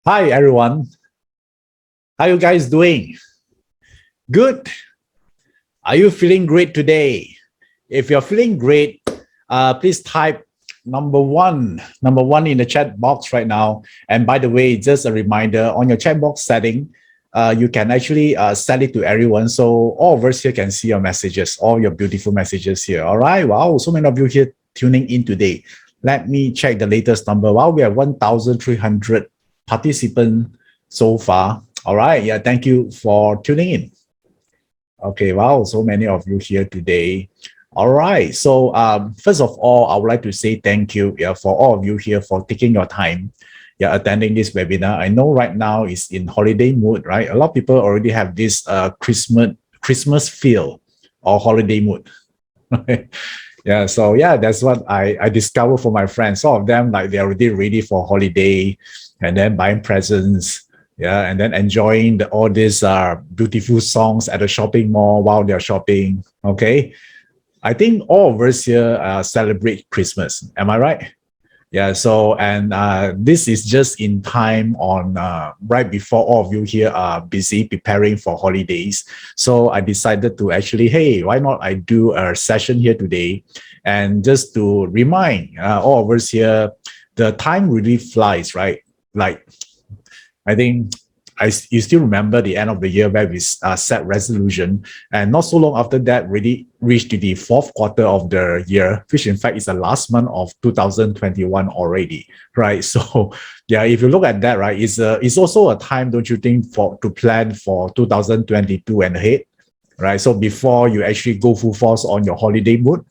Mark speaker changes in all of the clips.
Speaker 1: Hi everyone. How you guys doing? Good. Are you feeling great today? If you're feeling great, please type number one in the chat box right now. And by the way, just a reminder on your chat box setting, you can actually set it to everyone, so all of us here can see your messages, all your beautiful messages here. All right. Wow, so many of you here tuning in today. Let me check the latest number. Wow, we have 1,300 participants so far. All right. Yeah. Thank you for tuning in. Okay, wow, so many of you here today. All right. So first of all, I would like to say thank you, yeah, for all of you here for taking your time, yeah, attending this webinar. I know right now is in holiday mood, right? A lot of people already have this Christmas feel or holiday mood. Yeah, so yeah, that's what I discovered for my friends. Some of them like they're already ready for holiday and then buying presents, yeah, and then enjoying all these beautiful songs at the shopping mall while they're shopping. Okay, I think all of us here celebrate Christmas. Am I right? Yeah, so and this is just in time on right before all of you here are busy preparing for holidays. So I decided to actually, hey, why not I do a session here today, and just to remind all of us here, the time really flies, right? Like I think you still remember the end of the year where we set resolution, and not so long after that, really reached to the fourth quarter of the year, which in fact is the last month of 2021 already, right? So, yeah, if you look at that, right, it's also a time, don't you think, for to plan for 2022 and ahead, right? So before you actually go full force on your holiday mood,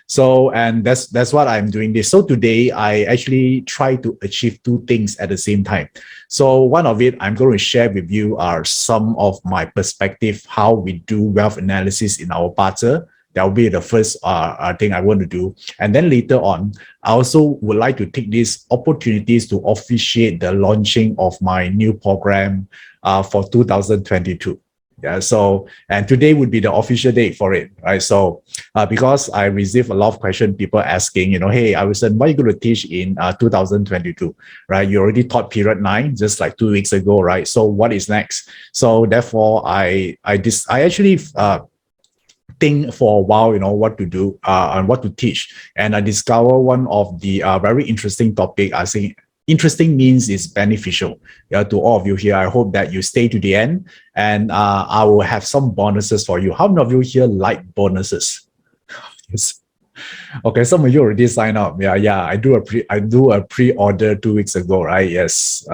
Speaker 1: so, and that's what I'm doing this. So today I actually try to achieve two things at the same time. So one of it I'm going to share with you are some of my perspective, how we do wealth analysis in our partner. That will be the first thing I want to do. And then later on, I also would like to take these opportunities to officiate the launching of my new program for 2022. Yeah, so, and today would be the official date for it, right? So, because I receive a lot of questions, people asking, hey, Iverson, what are you going to teach in 2022, right? You already taught period 9 just like 2 weeks ago, right? So what is next? So therefore, I actually think for a while, what to do and what to teach, and I discover one of the very interesting topic. I think interesting means is beneficial, yeah, to all of you here. I hope that you stay to the end, and I will have some bonuses for you. How many of you here like bonuses? Yes. Okay, some of you already signed up. Yeah. I do a pre-order 2 weeks ago, right? Yes.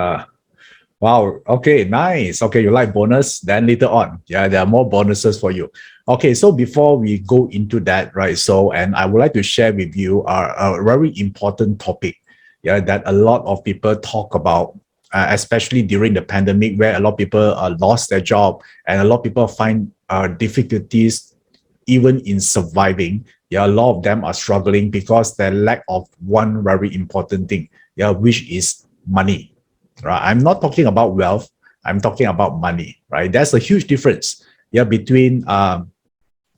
Speaker 1: Wow. Okay, nice. Okay, you like bonus? Then later on, yeah, there are more bonuses for you. Okay, so before we go into that, right? So, and I would like to share with you a very important topic, yeah, that a lot of people talk about, especially during the pandemic, where a lot of people lost their job and a lot of people find difficulties even in surviving. Yeah, a lot of them are struggling because they lack of one very important thing, yeah, which is money, right? I'm not talking about wealth. I'm talking about money, right? There's a huge difference, yeah, between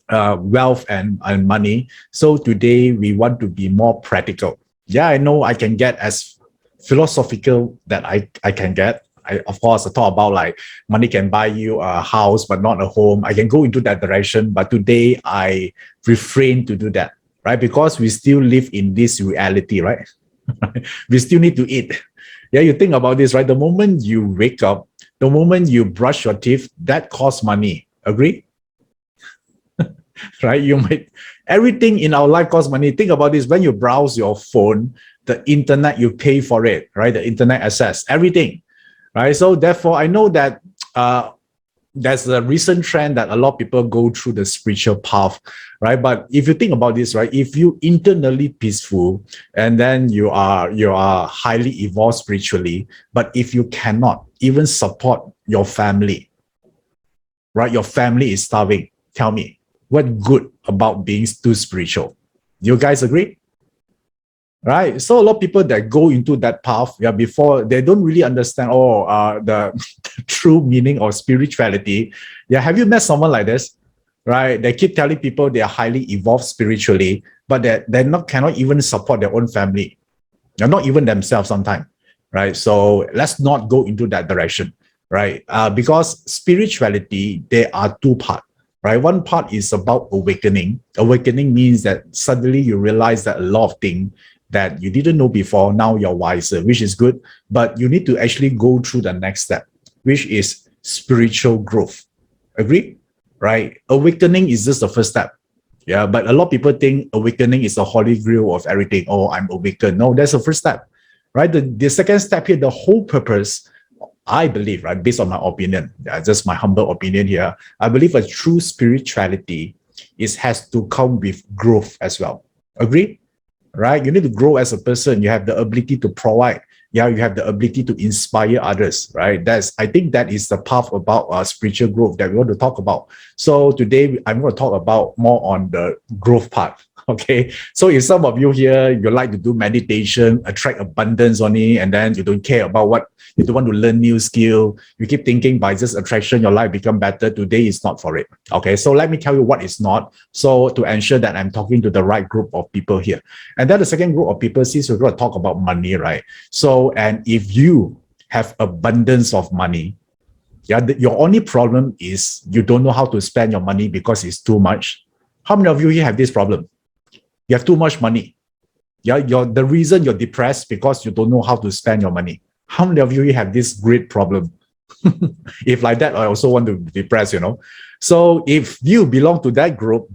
Speaker 1: wealth and money. So today we want to be more practical. Yeah, I know I can get as philosophical that I can get. Of course, I talk about like money can buy you a house, but not a home. I can go into that direction, but today I refrain to do that, right? Because we still live in this reality, right? We still need to eat. Yeah, you think about this, right? The moment you wake up, the moment you brush your teeth, that costs money. Agree? Right? You might everything in our life costs money. Think about this: when you browse your phone, the internet, you pay for it, right? The internet access, everything, right? So therefore, I know that there's a recent trend that a lot of people go through the spiritual path, right? But if you think about this, right, if you internally peaceful and then you are highly evolved spiritually, but if you cannot even support your family, right, your family is starving. Tell me, what good about being too spiritual? You guys agree? Right, so a lot of people that go into that path, yeah, before they don't really understand the true meaning of spirituality. Yeah, have you met someone like this? Right, they keep telling people they are highly evolved spiritually, but they're not cannot even support their own family. They're not even themselves sometimes. right? So let's not go into that direction, right? Because spirituality, there are two parts, right? One part is about awakening. Awakening means that suddenly you realize that a lot of things that you didn't know before, now you're wiser, which is good. But you need to actually go through the next step, which is spiritual growth. Agree? Right? Awakening is just the first step. Yeah, but a lot of people think awakening is the holy grail of everything. Oh, I'm awakened. No, that's the first step, right? The second step here, the whole purpose, I believe, right, based on my opinion, just my humble opinion here, I believe a true spirituality has to come with growth as well. Agree? Right? You need to grow as a person. You have the ability to provide. Yeah, you have the ability to inspire others, right? I think that is the path about spiritual growth that we want to talk about. So today I'm going to talk about more on the growth part. Okay. So if some of you here, you like to do meditation, attract abundance only, and then you don't care about what you don't want to learn new skill. You keep thinking by just attraction, your life become better. Today is not for it. Okay. So let me tell you what is not. So to ensure that I'm talking to the right group of people here. And then the second group of people, since we're going to talk about money, right? So, and if you have abundance of money, yeah, your only problem is you don't know how to spend your money because it's too much. How many of you here have this problem? You have too much money. Yeah, the reason you're depressed because you don't know how to spend your money. How many of you here have this great problem? If like that, I also want to be depressed, you know. So if you belong to that group,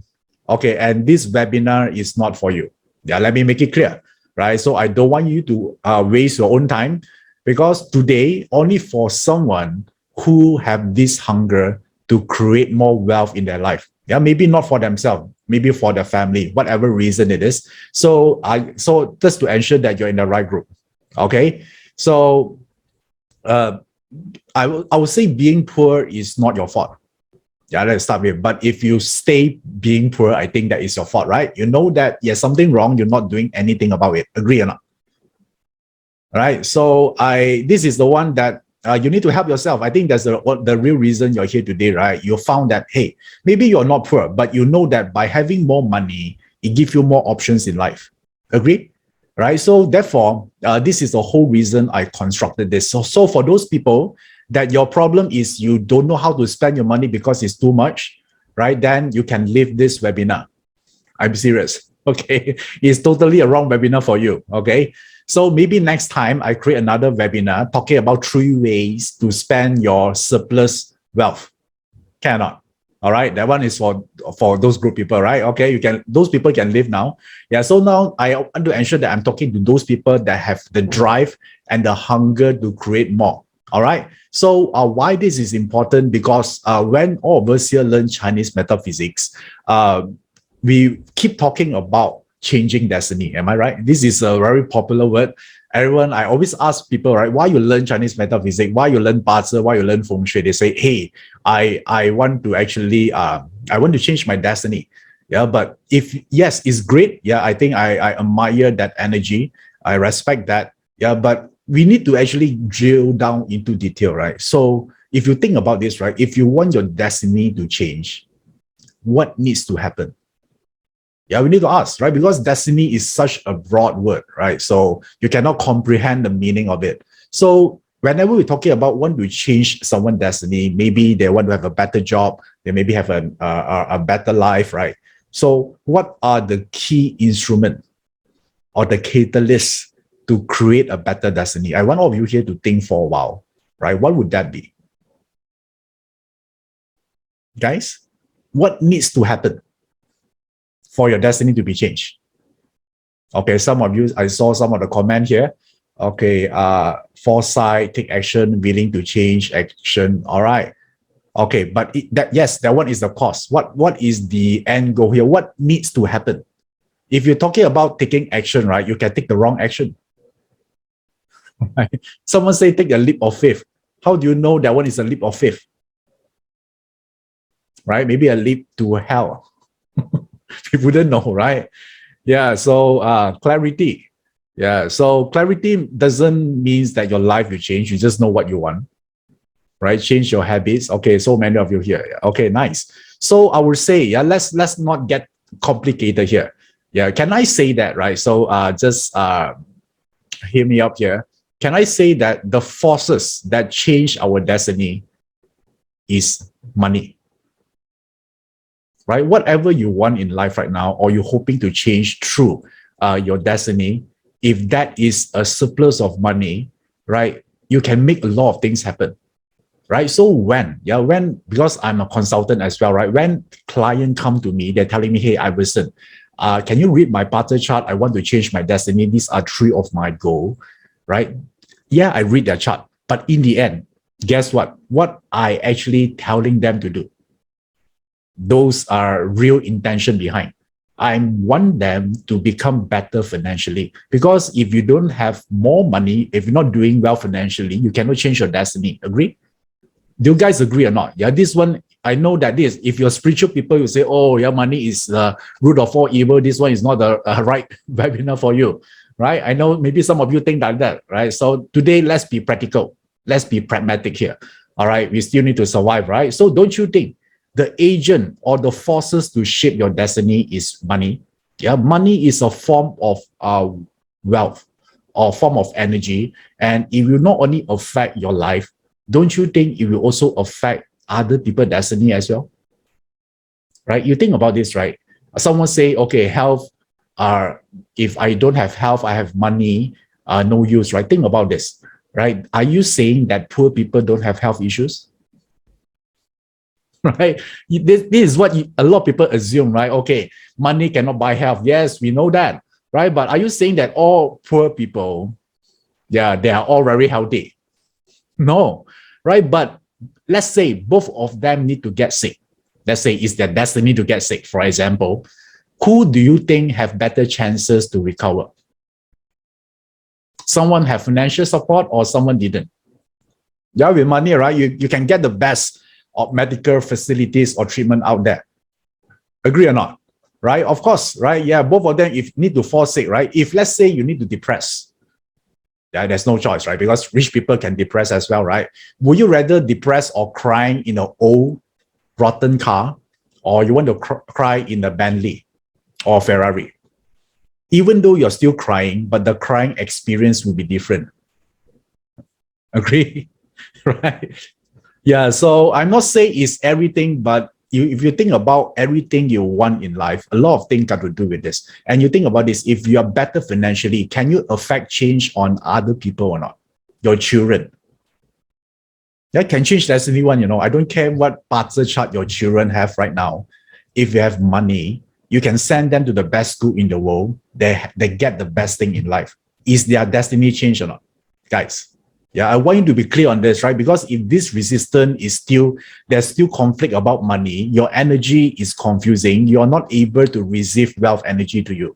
Speaker 1: okay, and this webinar is not for you. Yeah, let me make it clear, right? So I don't want you to waste your own time, because today only for someone who have this hunger to create more wealth in their life. Yeah, maybe not for themselves, maybe for their family, whatever reason it is. So just to ensure that you're in the right group. Okay. So I would say being poor is not your fault. Yeah, let's start with. But if you stay being poor, I think that is your fault, right? You know that there's something wrong, you're not doing anything about it. Agree or not? All right. So this is the one that you need to help yourself. I think that's the real reason you're here today, right? You found that, hey, maybe you're not poor, but you know that by having more money, it gives you more options in life. Agree? Right? So therefore, this is the whole reason I constructed this. So for those people that your problem is you don't know how to spend your money because it's too much, right? Then you can leave this webinar. I'm serious. Okay. It's totally a wrong webinar for you. Okay. So maybe next time I create another webinar talking about 3 ways to spend your surplus wealth. Cannot. All right. That one is for those group people, right? Okay. Those people can live now. Yeah. So now I want to ensure that I'm talking to those people that have the drive and the hunger to create more. All right. So why this is important? Because when all of us here learn Chinese metaphysics, we keep talking about changing destiny. Am I right? This is a very popular word. Everyone, I always ask people, right, why you learn Chinese metaphysics, why you learn BaZi, why you learn Feng Shui. They say, hey, I want to actually, I want to change my destiny. Yeah, but yes, it's great. Yeah, I think I admire that energy. I respect that. Yeah, but we need to actually drill down into detail, right? So if you think about this, right, if you want your destiny to change, what needs to happen? Yeah, we need to ask, right? Because destiny is such a broad word, right? So you cannot comprehend the meaning of it. So whenever we're talking about want to change someone's destiny, maybe they want to have a better job, they maybe have a better life, right? So what are the key instruments or the catalysts to create a better destiny? I want all of you here to think for a while, right? What would that be? Guys, what needs to happen for your destiny to be changed? Okay, some of you, I saw some of the comment here. Okay, foresight, take action, willing to change, action. All right. Okay, but that one is the cause. What is the end goal here? What needs to happen? If you're talking about taking action, right, you can take the wrong action. Right? Someone say take a leap of faith. How do you know that one is a leap of faith? Right? Maybe a leap to hell. You wouldn't know, right? Yeah. So clarity. Yeah. So clarity doesn't mean that your life will change. You just know what you want, right? Change your habits. Okay. So many of you here. Okay. Nice. So I would say, yeah, let's not get complicated here. Yeah. Can I say that, right? So just hear me up here. can I say that the forces that change our destiny is money? Right? Whatever you want in life right now, or you're hoping to change through your destiny, if that is a surplus of money, right, you can make a lot of things happen. Right. So because I'm a consultant as well, right? When clients come to me, they're telling me, hey, Iverson, can you read my parter chart? I want to change my destiny. These are 3 of my goals, right? Yeah, I read their chart. But in the end, guess what? What I actually telling them to do, those are real intention behind. I want them to become better financially, because if you don't have more money, if you're not doing well financially, you cannot change your destiny. Agree? Do you guys agree or not? Yeah, this one, I know that this, if you're spiritual people, you say, oh, yeah, money is the root of all evil. This one is not the right webinar for you, right? I know maybe some of you think like that, right? So today, let's be practical. Let's be pragmatic here, all right? We still need to survive, right? So don't you think the agent or the forces to shape your destiny is money? Yeah, money is a form of wealth or form of energy, and it will not only affect your life, don't you think it will also affect other people's destiny as well? Right? You think about this, right? Someone say, okay, health, if I don't have health, I have money, no use, right? Think about this, right? Are you saying that poor people don't have health issues? Right? This is what a lot of people assume, right? Okay, money cannot buy health. Yes, we know that, right? But are you saying that all poor people, yeah, they are all very healthy? No, right? But let's say both of them need to get sick. Let's say it's their destiny to get sick, for example. Who do you think have better chances to recover? Someone have financial support or someone didn't? Yeah, with money, right? You can get the best of medical facilities or treatment out there. Agree or not? Right? Of course, right? Yeah, both of them, if need to fall sick, right? If let's say you need to depress, yeah, there's no choice, right? Because rich people can depress as well, right? Would you rather depress or crying in an old, rotten car, or you want to cry in a Bentley or Ferrari? Even though you're still crying, but the crying experience will be different. Agree? Right? Yeah, so I'm not saying it's everything, but if you think about everything you want in life, a lot of things got to do with this. And you think about this, if you are better financially, can you affect change on other people or not? Your children. That can change destiny one, I don't care what parts chart your children have right now. If you have money, you can send them to the best school in the world. They get the best thing in life. Is their destiny changed or not? Guys, yeah, I want you to be clear on this, right? Because if this resistance is there's still conflict about money, your energy is confusing, you're not able to receive wealth energy to you,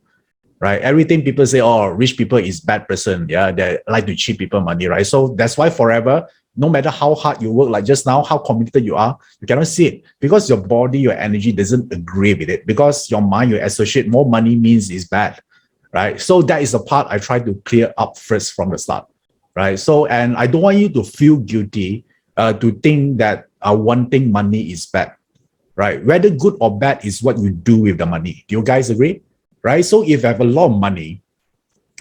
Speaker 1: right? Everything people say, oh, rich people is bad person. Yeah, they like to cheat people money, right? So that's why forever, no matter how hard you work, like just now, how committed you are, you cannot see it because your body, your energy doesn't agree with it, because your mind, you associate more money means is bad, right? So that is the part I try to clear up first from the start. Right. So, and I don't want you to feel guilty to think that wanting money is bad, right? Whether good or bad is what you do with the money. Do you guys agree? Right. So if you have a lot of money,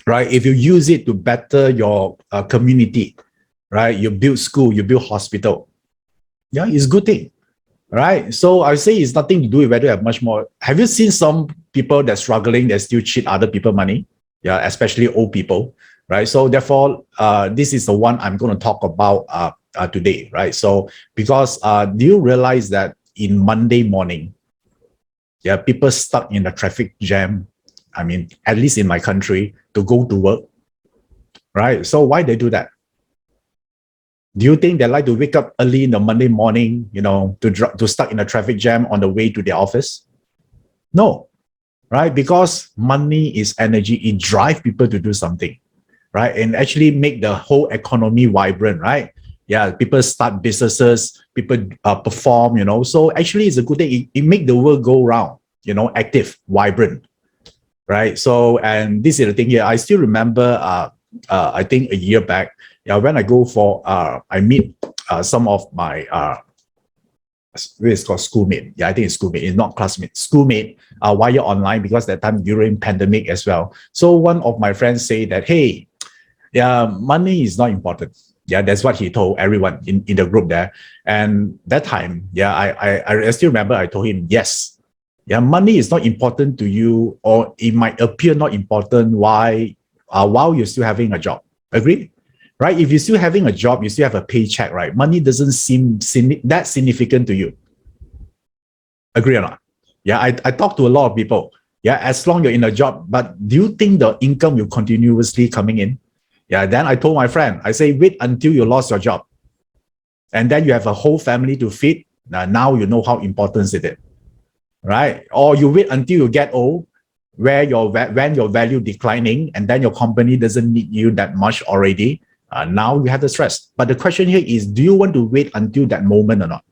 Speaker 1: right, if you use it to better your community, right, you build school, you build hospital, yeah, it's a good thing, right? So I say it's nothing to do with whether you have much more. Have you seen some people that struggling that still cheat other people money? Yeah, especially old people. Right. So therefore, this is the one I'm going to talk about today. Right. So because do you realize that in Monday morning, yeah, people stuck in a traffic jam. I mean, at least in my country, to go to work. Right. So why they do that? Do you think they like to wake up early in the Monday morning, to stuck in a traffic jam on the way to their office? No. Right. Because money is energy. It drives people to do something. Right, and actually make the whole economy vibrant, right? Yeah, people start businesses, people perform, So actually, it's a good thing. It make the world go round, active, vibrant, right? So, and this is the thing here. I still remember, I think a year back, yeah, when I go for, I meet some of my, it's called schoolmate. Yeah, I think it's schoolmate. It's not classmate. Schoolmate via online, because that time during pandemic as well. So one of my friends say that, hey, Yeah, money is not important. Yeah, that's what he told everyone in the group there. And that time, yeah, I still remember I told him, yes, yeah, money is not important to you, or it might appear not important while you're still having a job. Agree? Right? If you're still having a job, you still have a paycheck, right? Money doesn't seem that significant to you. Agree or not? Yeah, I talk to a lot of people. Yeah, as long you're in a job, but do you think the income will continuously coming in? Yeah, then I told my friend, I say, wait until you lost your job. And then you have a whole family to feed. Now you know how important it is, right? Or you wait until you get old, where when your value declining, and then your company doesn't need you that much already. Now you have the stress. But the question here is, do you want to wait until that moment or not?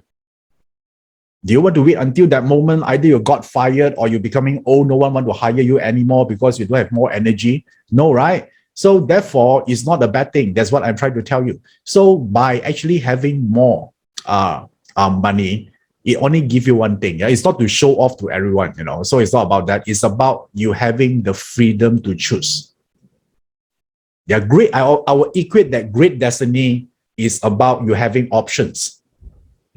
Speaker 1: Do you want to wait until that moment? Either you got fired or you're becoming old, no one want to hire you anymore because you don't have more energy? No, right? So therefore, it's not a bad thing. That's what I'm trying to tell you. So by actually having more money, it only gives you one thing. Yeah? It's not to show off to everyone, you know. So it's not about that. It's about you having the freedom to choose. Yeah, great. I will equate that great destiny is about you having options.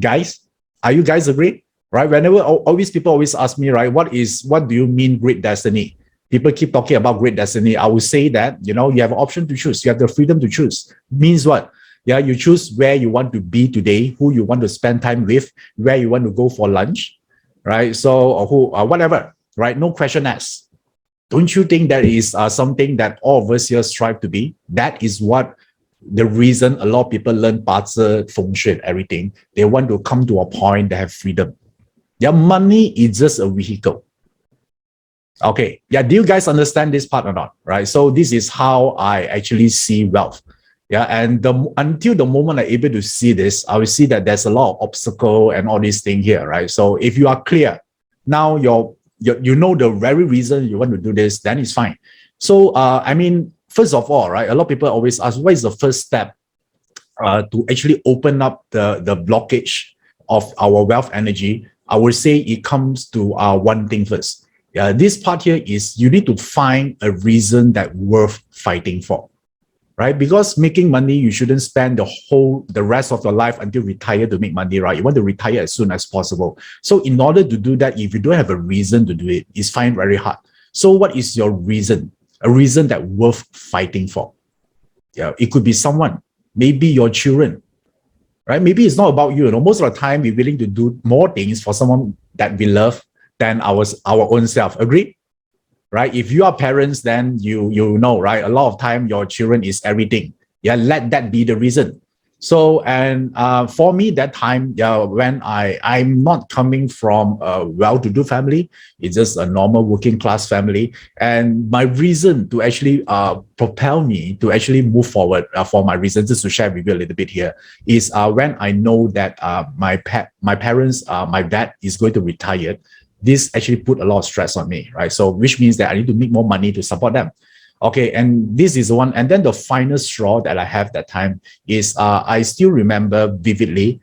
Speaker 1: Guys, are you guys agree? Right? Whenever always people always ask me, right, what do you mean great destiny? People keep talking about great destiny. I will say that, you know, you have an option to choose. You have the freedom to choose. Means what? Yeah, you choose where you want to be today, who you want to spend time with, where you want to go for lunch, right? So, or who, whatever, right? No question asked. Don't you think that is something that all of us here strive to be? That is what the reason a lot of people learn BaZi, feng shui, everything. They want to come to a point they have freedom. Their money is just a vehicle. Okay, yeah, do you guys understand this part or not? Right, so this is how I actually see wealth. Yeah, and until the moment I'm able to see this, I will see that there's a lot of obstacle and all these things here, right? So if you are clear, now you know the very reason you want to do this, then it's fine. So I mean, first of all, right, a lot of people always ask, what is the first step to actually open up the blockage of our wealth energy? I would say it comes to one thing first. This part here is you need to find a reason that worth fighting for, right? Because making money, you shouldn't spend the rest of your life until retire to make money, right? You want to retire as soon as possible. So in order to do that, if you don't have a reason to do it, it's find very hard. So what is your reason? A reason that worth fighting for? Yeah, it could be someone, maybe your children, right? Maybe it's not about you. You know, most of the time we're willing to do more things for someone that we love than our own self. Agree? Right? If you are parents, then you know, right? A lot of time your children is everything. Yeah, let that be the reason. So, and for me, that time, yeah, when I'm not coming from a well-to-do family, it's just a normal working class family, and my reason to actually propel me to actually move forward, for my reasons, just to share with you a little bit here, is when I know that my parents, my dad is going to retire. This actually put a lot of stress on me, right? So, which means that I need to make more money to support them. Okay, and this is one. And then the final straw that I have that time is I still remember vividly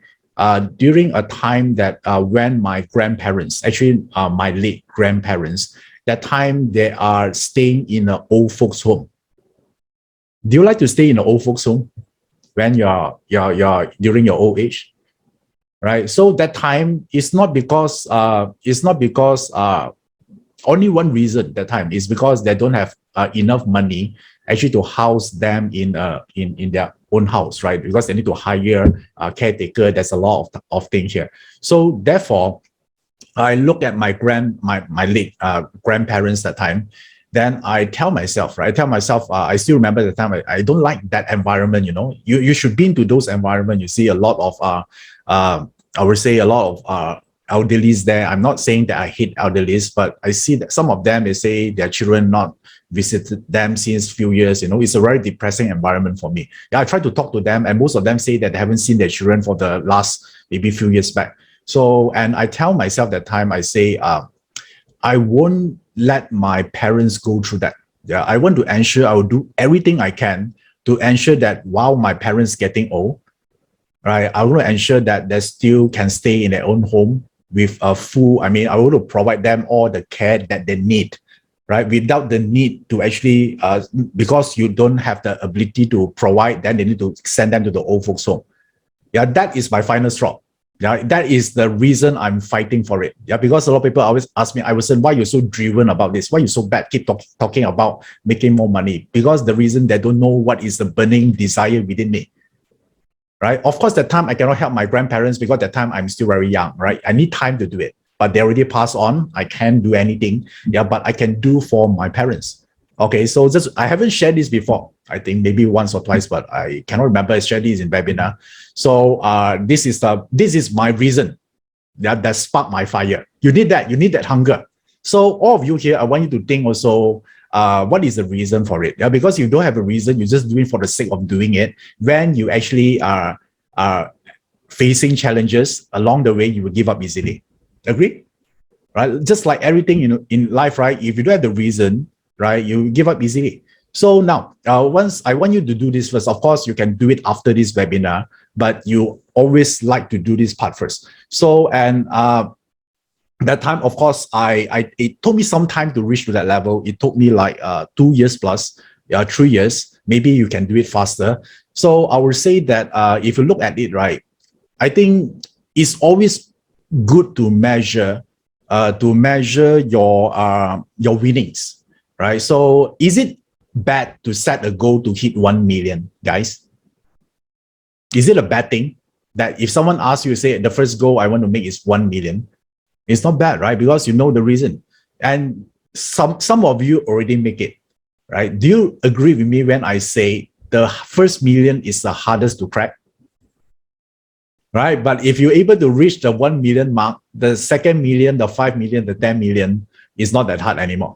Speaker 1: during a time that when my grandparents, actually my late grandparents, that time they are staying in an old folks home. Do you like to stay in an old folks home when you're during your old age? Right. So that time it's not because only one reason that time is because they don't have enough money actually to house them in their own house, right? Because they need to hire a caretaker. There's a lot of things here. So therefore, I look at my late grandparents that time. Then I tell myself, right? I tell myself, I still remember the time I don't like that environment. You know, you should be into those environments. You see a lot of I would say a lot of elderlies there. I'm not saying that I hate elderlies, but I see that some of them, they say their children not visited them since few years. You know, it's a very depressing environment for me. Yeah, I try to talk to them, and most of them say that they haven't seen their children for the last maybe few years back. So, and I tell myself that time, I say, I won't let my parents go through that. Yeah, I want to ensure I will do everything I can to ensure that while my parents getting old, right, I want to ensure that they still can stay in their own home with a full, I mean, I want to provide them all the care that they need. right? Without the need to actually, because you don't have the ability to provide, then they need to send them to the old folks home. Yeah, that is my final straw. Yeah, that is the reason I'm fighting for it. Yeah, because a lot of people always ask me, Iverson, why you're so driven about this? Why you so bad? Keep talking about making more money. Because the reason they don't know what is the burning desire within me. Right? Of course, that time I cannot help my grandparents because that time I'm still very young, right? I need time to do it. But they already passed on. I can't do anything. Yeah, but I can do for my parents. Okay, so just I haven't shared this before. I think maybe once or twice, but I cannot remember. I shared this in webinar. So this is my reason that sparked my fire. You need that. You need that hunger. So all of you here, I want you to think also, what is the reason for it? Yeah, because you don't have a reason, you just do it for the sake of doing it. When you actually are facing challenges along the way, you will give up easily. Agree? Right? Just like everything in life, right? If you don't have the reason, right, you give up easily. So now, once I want you to do this first, of course, you can do it after this webinar, but you always like to do this part first. So, and that time, of course, it took me some time to reach to that level. It took me like 2 years plus, 3 years. Maybe you can do it faster. So I would say that if you look at it, right, I think it's always good to measure your winnings, right? So is it bad to set a goal to hit 1 million, guys? Is it a bad thing that if someone asks you, say the first goal I want to make is 1 million? It's not bad, right? Because you know the reason. And some of you already make it, right? Do you agree with me when I say the first million is the hardest to crack? Right? But if you're able to reach the 1 million mark, the second million, the 5 million, the 10 million is not that hard anymore.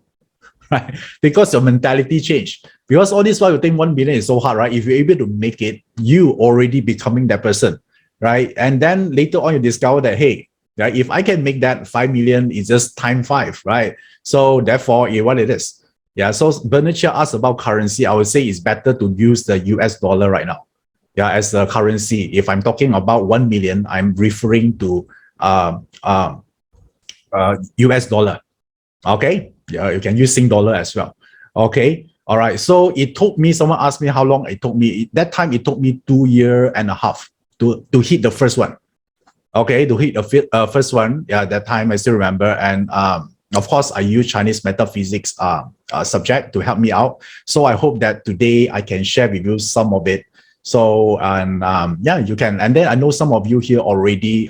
Speaker 1: Right? Because your mentality changed. Because all this while you think 1 million is so hard, right? If you're able to make it, you already becoming that person, right? And then later on you discover that, hey, right, if I can make that 5 million, it's just time 5, right? So therefore, what it is. Yeah, so Bernard Chia asked about currency. I would say it's better to use the US dollar right now. Yeah, as a currency. If I'm talking about 1 million, I'm referring to US dollar. Okay, yeah, you can use Sing dollar as well. Okay, all right. So it took me, someone asked me how long it took me. That time it took me 2.5 years to hit the first one. Okay, to hit the first one. Yeah, that time I still remember. And of course, I use Chinese metaphysics subject to help me out. So I hope that today I can share with you some of it. So, and yeah, you can. And then I know some of you here already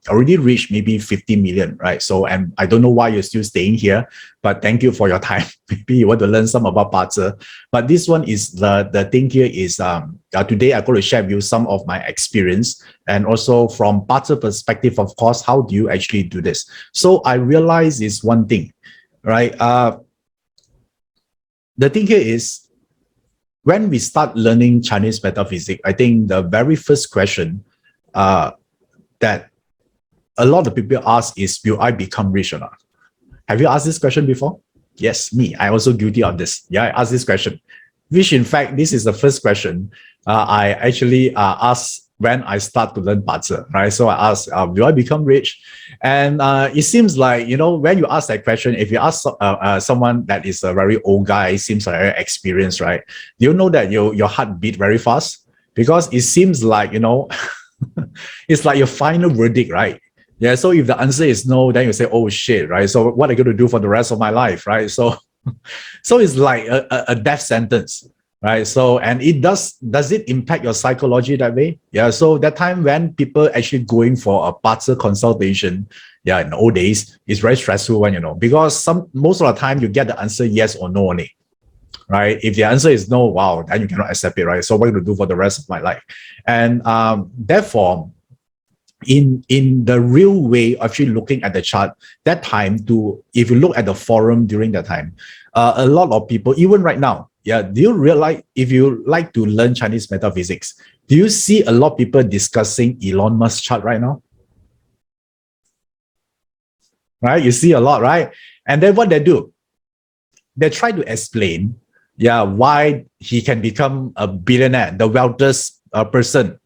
Speaker 1: reached maybe 50 million, right? So, and I don't know why you're still staying here, but thank you for your time. Maybe you want to learn some about BaZi. But this one is the thing here is today I'm going to share with you some of my experience and also from BaZi perspective, of course, how do you actually do this? So I realize is one thing, right? The thing here is, when we start learning Chinese metaphysics, I think the very first question that a lot of people ask is, will I become rich or not? Have you asked this question before? Yes, me. I also guilty of this. Yeah, I asked this question. Which in fact, this is the first question I actually asked when I start to learn BaZi, right? So I asked, will I become rich? And it seems like, you know, when you ask that question, if you ask someone that is a very old guy, seems like very experienced, right? Do you know that your heart beat very fast? Because it seems like, you know, it's like your final verdict, right? Yeah, so if the answer is no, then you say, oh shit, right? So what am I going to do for the rest of my life, right? So it's like a death sentence, right? So, and it does it impact your psychology that way? Yeah, so that time when people actually going for a BaZi consultation, yeah, in the old days, it's very stressful one, you know, because most of the time you get the answer yes or no only, right? If the answer is no, wow, then you cannot accept it, right? So what are you going to do for the rest of my life? And therefore, in the real way, actually looking at the chart, that time if you look at the forum during that time, a lot of people, even right now, yeah, do you realize, if you like to learn Chinese metaphysics, do you see a lot of people discussing Elon Musk chart right now? Right? You see a lot, right? And then what they do, they try to explain, yeah, why he can become a billionaire, the wealthiest person,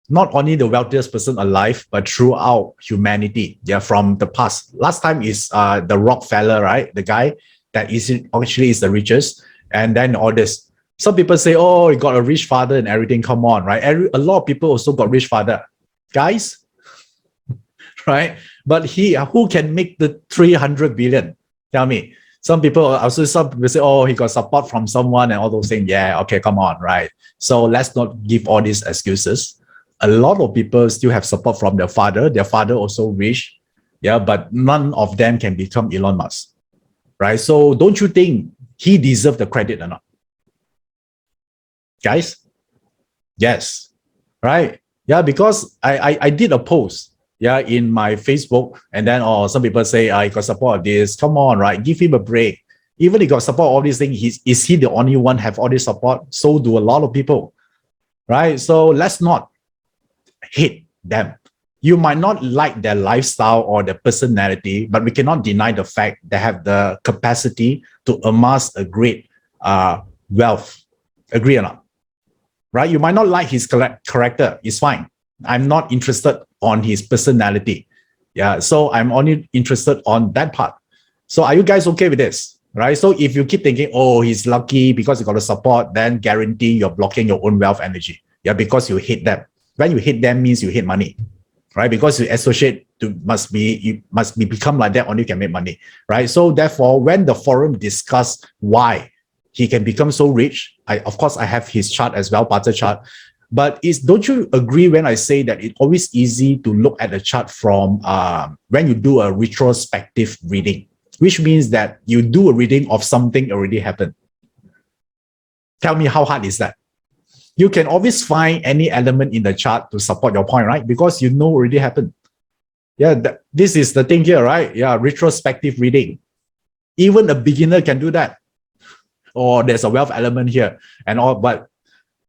Speaker 1: not only the wealthiest person alive, but throughout humanity, yeah, from the past. Last time is the Rockefeller, right? The guy, that is actually is the richest, and then all this. Some people say, oh, he got a rich father and everything. Come on, right? A lot of people also got rich father, guys, right? But who can make the 300 billion? Tell me. Some people say, oh, he got support from someone and all those things. Yeah, okay, come on, right? So let's not give all these excuses. A lot of people still have support from their father. Their father also rich, yeah, but none of them can become Elon Musk, right? So don't you think he deserves the credit or not? Guys? Yes, right? Yeah, because I did a post, yeah, in my Facebook, and then some people say, he got support of this. Come on, right? Give him a break. Even he got support all these things, is he the only one have all this support? So do a lot of people, right? So let's not hate them. You might not like their lifestyle or their personality, but we cannot deny the fact they have the capacity to amass a great wealth. Agree or not? Right? You might not like his character. It's fine. I'm not interested on his personality. Yeah. So I'm only interested on that part. So are you guys okay with this? Right? So if you keep thinking, oh, he's lucky because he got the support, then guarantee you're blocking your own wealth energy. Yeah, because you hate them. When you hate them means you hate money, right? Because you associate you must be become like that, only you can make money, right? So therefore, when the forum discuss why he can become so rich, of course I have his chart as well, Barter chart. But don't you agree when I say that it's always easy to look at the chart from when you do a retrospective reading, which means that you do a reading of something already happened. Tell me how hard is that? You can always find any element in the chart to support your point, right? Because you know already happened. Yeah, this is the thing here, right? Yeah, retrospective reading. Even a beginner can do that. Or there's a wealth element here and all, but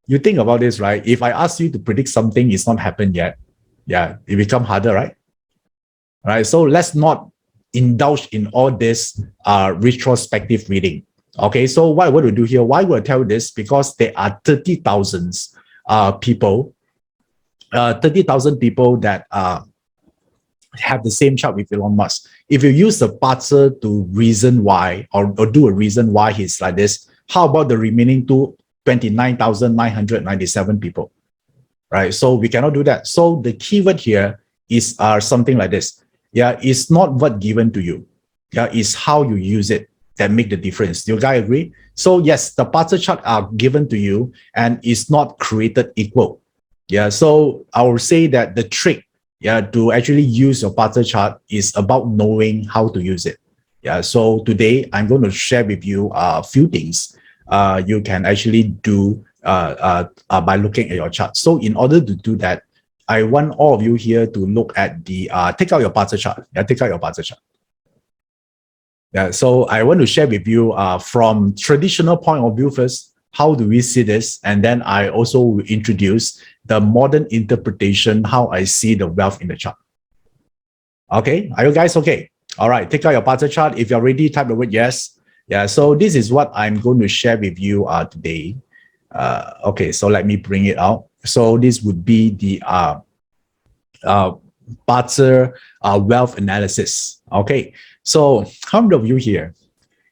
Speaker 1: you think about this, right? If I ask you to predict something it's not happened yet, yeah, it becomes harder, right? Right. So let's not indulge in all this retrospective reading. Okay, so what I want to do here, why would I tell you this? Because there are 30,000 people, 30,000 people that have the same chart with Elon Musk. If you use the Barter to reason why, or do a reason why he's like this, how about the remaining 29,997 people, right? So we cannot do that. So the keyword here is something like this. Yeah, it's not what given to you. Yeah, it's how you use it that make the difference. Do you guys agree? So yes, the Barter chart are given to you and it's not created equal. Yeah, so I will say that the trick, yeah, to actually use your Barter chart is about knowing how to use it. Yeah, so today I'm going to share with you a few things you can actually do by looking at your chart. So in order to do that, I want all of you here to look at the, take out your Barter chart. Yeah, take out your Barter chart. Yeah, so I want to share with you from traditional point of view first, how do we see this? And then I also will introduce the modern interpretation, how I see the wealth in the chart. Okay, are you guys okay? All right, take out your Barter chart. If you're ready, type the word yes. Yeah, so this is what I'm going to share with you today. Okay, so let me bring it out. So this would be the Barter wealth analysis. Okay, so how many of you here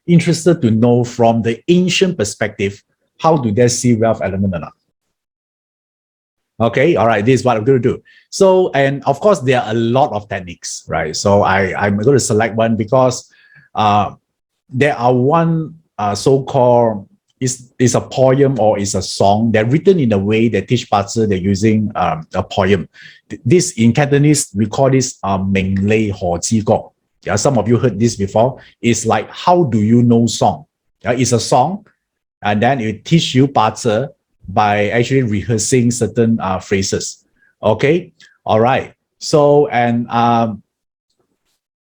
Speaker 1: interested to know from the ancient perspective, how do they see wealth element or not? Okay, all right, this is what I'm going to do. So, and of course, there are a lot of techniques, right? So I'm going to select one because there are one so-called, is a poem or is a song. They're written in a way they teach Barter, they're using a poem. This in Cantonese, we call this Ming Lei Ho Ji Go. Yeah, some of you heard this before. It's like, how do you know song? Yeah, it's a song, and then it teach you Barter by actually rehearsing certain phrases. Okay, all right. So, and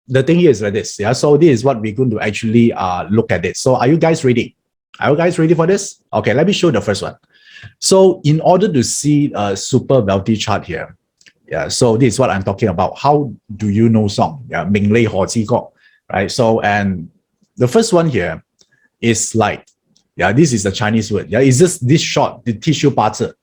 Speaker 1: the thing here is like this. Yeah, so this is what we're going to actually look at it. So, are you guys ready? Are you guys ready for this? Okay, let me show the first one. So, in order to see a super wealthy chart here, yeah, so this is what I'm talking about. How do you know song? Yeah, Ming Lei Ho Ji Go, right? So, and the first one here is like, yeah, this is a Chinese word. Yeah, it's just this short to teach you Barter.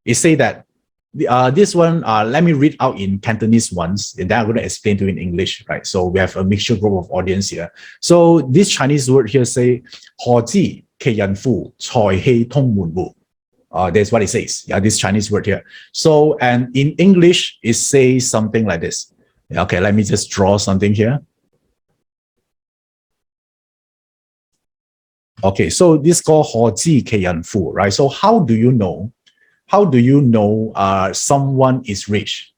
Speaker 1: It say that this one, let me read out in Cantonese once, and then I'm going to explain to you in English, right? So we have a mixture group of audience here. So this Chinese word here say, 何知其人乎，財氣通門戶. That's what it says. Yeah, this Chinese word here. So, and in English, it says something like this. Okay, let me just draw something here. Okay, so this is called 何知其人乎, right? So how do you know? How do you know someone is rich?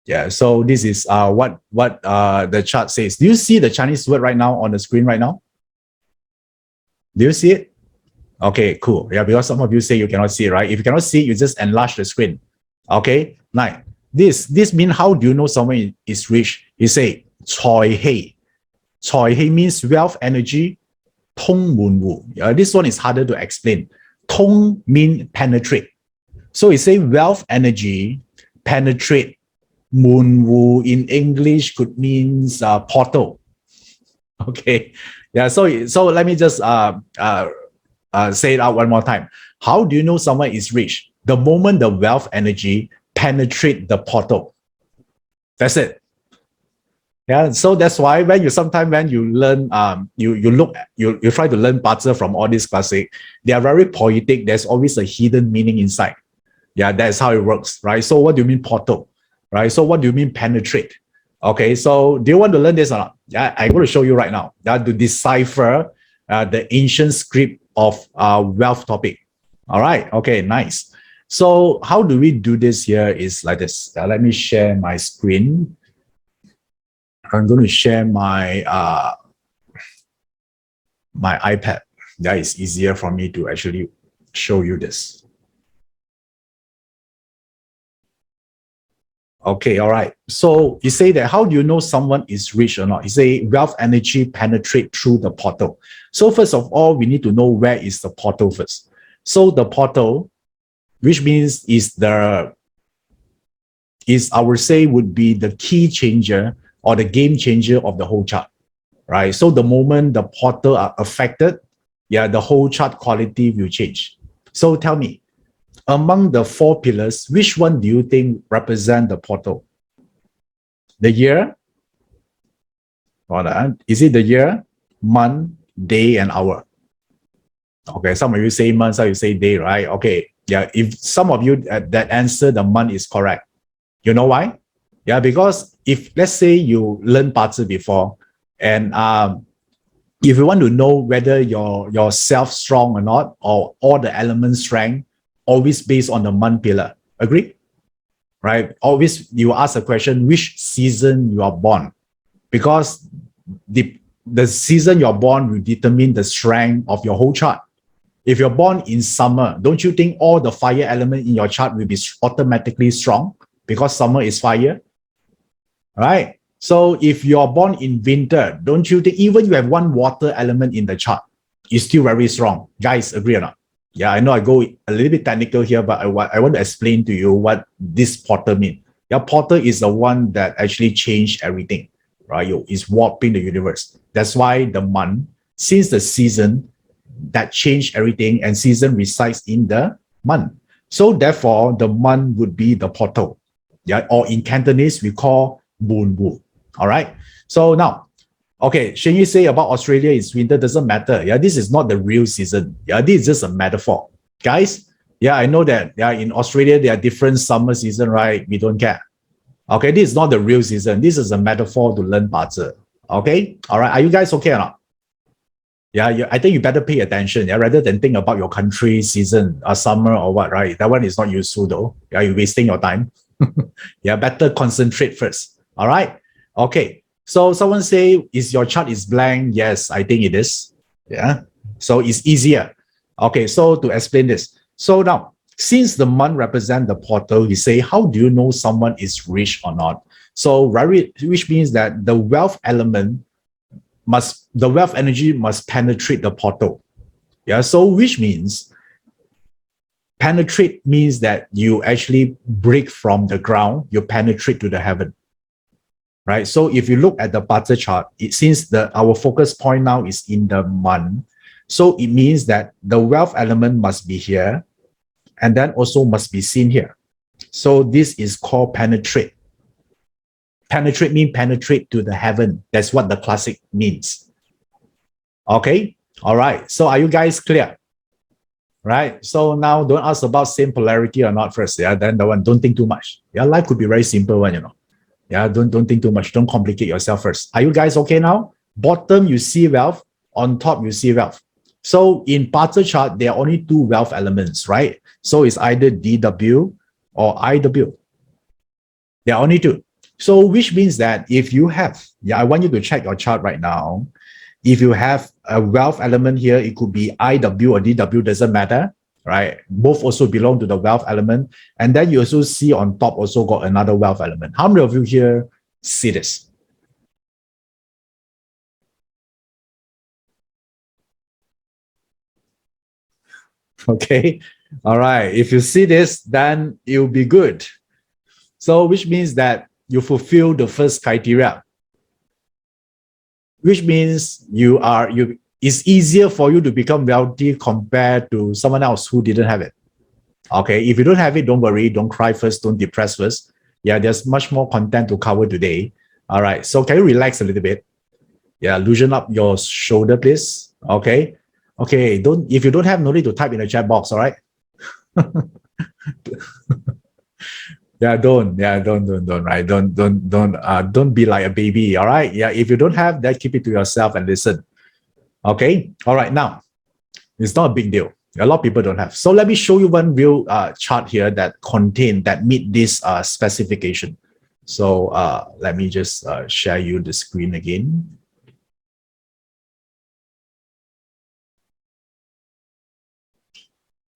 Speaker 1: Yeah, so this is what the chart says. Do you see the Chinese word right now on the screen right now? Do you see it? Okay, cool. Yeah, because some of you say you cannot see it, right? If you cannot see it, you just enlarge the screen. Okay, now this means how do you know someone is rich? You say 財氣. 財氣 means wealth, energy. 通門戶. This one is harder to explain. 通 mean penetrate. So it say wealth, energy, penetrate. 門戶 in English could means portal. Okay, yeah. So let me just say it out one more time. How do you know someone is rich? The moment the wealth energy penetrate the portal. That's it. Yeah, so that's why when you learn, you try to learn BaZi from all these classic, they are very poetic. There's always a hidden meaning inside. Yeah, that's how it works, right? So what do you mean portal, right? So what do you mean penetrate? Okay, so do you want to learn this or not? Yeah, I'm going to show you right now. To decipher the ancient script of wealth topic. All right, okay, nice. So how do we do this here is like this. Let me share my screen. I'm going to share my my iPad. That is easier for me to actually show you this. Okay, all right. So you say that how do you know someone is rich or not? You say wealth energy penetrate through the portal. So first of all, we need to know where is the portal first. So the portal, which means I would say would be the key changer or the game changer of the whole chart, right? So the moment the portal are affected, yeah, the whole chart quality will change. So tell me, among the four pillars, which one do you think represent the portal? The year? Hold on. Is it the year, month, day, and hour? Okay, some of you say month, some of you say day, right? Okay, yeah, if some of you that answer the month is correct. You know why? Yeah, because if let's say you learned BaZi before, and if you want to know whether your self strong or not, or all the elements strength, always based on the month pillar. Agree? Right? Always you ask a question, which season you are born? Because the season you're born will determine the strength of your whole chart. If you're born in summer, don't you think all the fire element in your chart will be automatically strong because summer is fire? Right? So if you're born in winter, don't you think even you have one water element in the chart, it's still very strong? Guys, agree or not? Yeah, I know I go a little bit technical here, but I want to explain to you what this portal means. Yeah, portal is the one that actually changed everything, right? It's warping the universe. That's why the month, since the season, that changed everything, and season resides in the month. So therefore, the month would be the portal. Yeah, or in Cantonese, we call Moon Wu. All right. So now, okay, Shen Yi say about Australia is winter, doesn't matter. Yeah, this is not the real season. Yeah, this is just a metaphor. Guys, yeah, I know that. Yeah, in Australia, there are different summer season, right? We don't care. Okay, this is not the real season. This is a metaphor to learn BaZi. Okay, all right. Are you guys okay or not? Yeah, I think you better pay attention. Yeah, rather than think about your country season, summer or what, right? That one is not useful though. Yeah, you're wasting your time. Yeah, better concentrate first. All right. Okay. So someone say, is your chart is blank? Yes, I think it is. Yeah. So it's easier. Okay. So to explain this. So now, since the month represent the portal, you say, how do you know someone is rich or not? So which means that the wealth element the wealth energy must penetrate the portal. Yeah. So which means penetrate means that you actually break from the ground, you penetrate to the heaven. Right. So if you look at the BaZi chart, since our focus point now is in the month, so it means that the wealth element must be here, and then also must be seen here. So this is called penetrate. Penetrate means penetrate to the heaven. That's what the classic means. Okay, all right. So are you guys clear? Right. So now don't ask about same polarity or not first. Yeah. Then the one, don't think too much. Yeah. Life could be very simple one, Yeah. Don't think too much. Don't complicate yourself first. Are you guys okay now? Bottom, you see wealth. On top, you see wealth. So in Barter chart, there are only two wealth elements, right? So it's either DW or IW. There are only two. So which means that if you have, I want you to check your chart right now. If you have a wealth element here, it could be IW or DW, doesn't matter, right? Both also belong to the wealth element. And then you also see on top also got another wealth element. How many of you here see this? Okay. All right. If you see this, then it will be good. So which means that you fulfill the first criteria, which means it's easier for you to become wealthy compared to someone else who didn't have it. Okay, if you don't have it, don't worry, don't cry first, don't depress first. Yeah, there's much more content to cover today. All right, so can you relax a little bit? Yeah, loosen up your shoulder, please. Okay, if you don't have, no need to type in the chat box. All right. Don't right. Don't be like a baby. All right. Yeah, if you don't have that, keep it to yourself and listen. Okay. All right. Now, it's not a big deal. A lot of people don't have. So let me show you one real chart here that meet this specification. So let me just share you the screen again.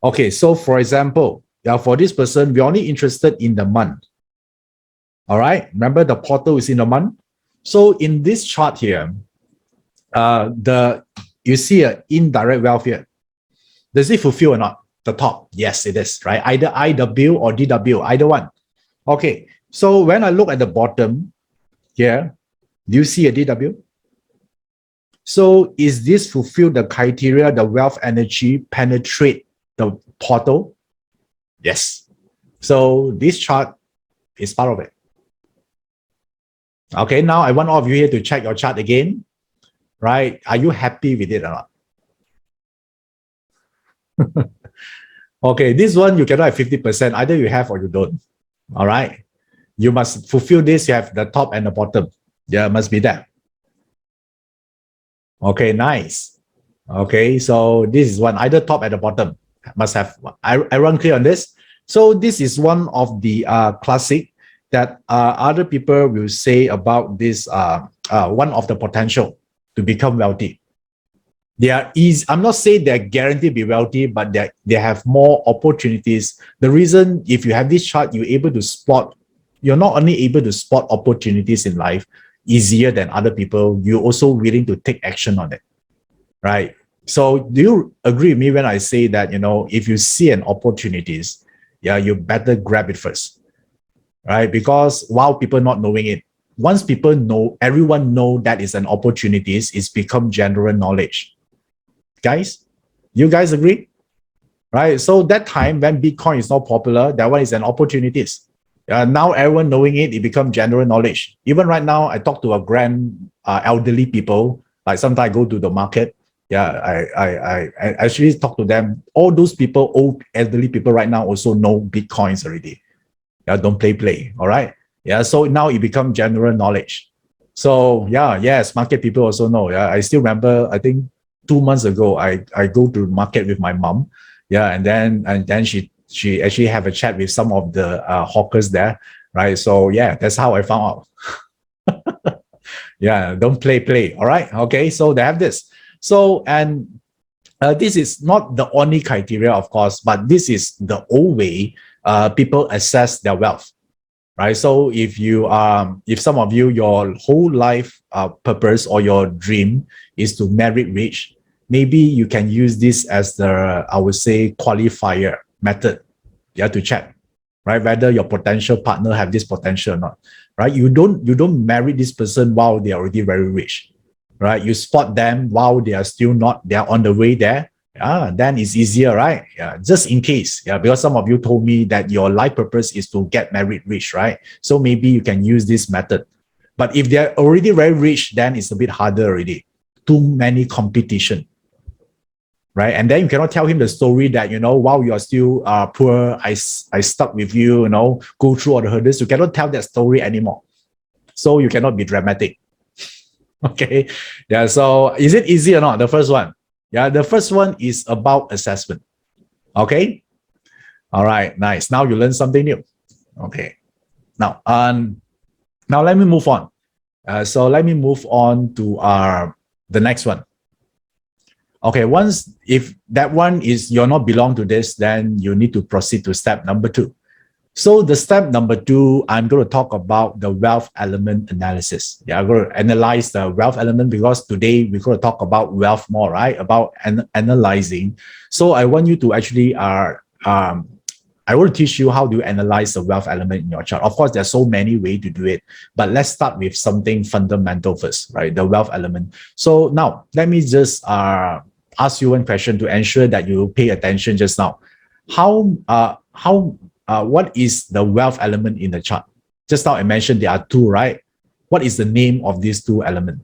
Speaker 1: Okay. So for example, for this person, we're only interested in the month. All right. Remember the portal is in the month. So in this chart here, you see an indirect wealth here. Does it fulfill or not? The top, yes, it is, right? Either IW or DW, either one. Okay, so when I look at the bottom here, do you see a DW? So is this fulfill the criteria, the wealth energy penetrate the portal? Yes. So this chart is part of it. Okay, now I want all of you here to check your chart again, right? Are you happy with it or not? Okay, this one you cannot have 50%. Either you have or you don't. All right. You must fulfill this. You have the top and the bottom. Yeah, must be that. Okay, nice. Okay, so this is one, either top at the bottom. Must have. I run clear on this. So this is one of the classic that other people will say about this one of the potential to become wealthy. They are easy. I'm not saying they're guaranteed to be wealthy, but they have more opportunities. The reason, if you have this chart, you're able to spot, you're not only able to spot opportunities in life easier than other people, you're also willing to take action on it, right? So do you agree with me when I say that, if you see an opportunities, you better grab it first, right? Because while people not knowing it, once people know, everyone know that is an opportunities, it's become general knowledge. Guys, you guys agree? Right? So that time when Bitcoin is not popular, that one is an opportunities. Now everyone knowing it, it becomes general knowledge. Even right now, I talk to a elderly people. Like sometimes I go to the market. I actually talk to them. All those people, old elderly people right now also know Bitcoins already. Don't play. All right. So now it becomes general knowledge. So yes, market people also know. I still remember, I think 2 months ago, I go to market with my mom. And then she actually have a chat with some of the hawkers there, right? So that's how I found out. Don't play. All right. Okay. So they have this. So, and this is not the only criteria, of course, but this is the old way people assess their wealth. Right. So if some of you, your whole life purpose or your dream is to marry rich, maybe you can use this as the, I would say, qualifier method. You have to check, right? Whether your potential partner have this potential or not, right? You don't marry this person while they are already very rich, right? You spot them while they are still not, they are on the way there. Then it's easier, right? Yeah, just in case. Yeah, because some of you told me that your life purpose is to get married rich, right? So maybe you can use this method. But if they're already very rich, then it's a bit harder already. Too many competition, right? And then you cannot tell him the story that, while you are still poor, I stuck with you, go through all the hurdles. You cannot tell that story anymore. So you cannot be dramatic. Okay. Yeah. So is it easy or not? The first one. Yeah. The first one is about assessment. Okay. All right. Nice. Now you learn something new. Okay. Now let me move on. So let me move on to the next one. Okay, if that one is you're not belong to this, then you need to proceed to step number 2. So the step number 2, I'm going to talk about the wealth element analysis. Yeah, I'm going to analyze the wealth element because today we're going to talk about wealth more, right? About analyzing. So I want you to actually I will teach you how to analyze the wealth element in your chart. Of course, there's so many ways to do it, but let's start with something fundamental first, right? The wealth element. So now let me just ask you one question to ensure that you pay attention just now. What is the wealth element in the chart? Just now I mentioned there are 2, right? What is the name of these 2 elements?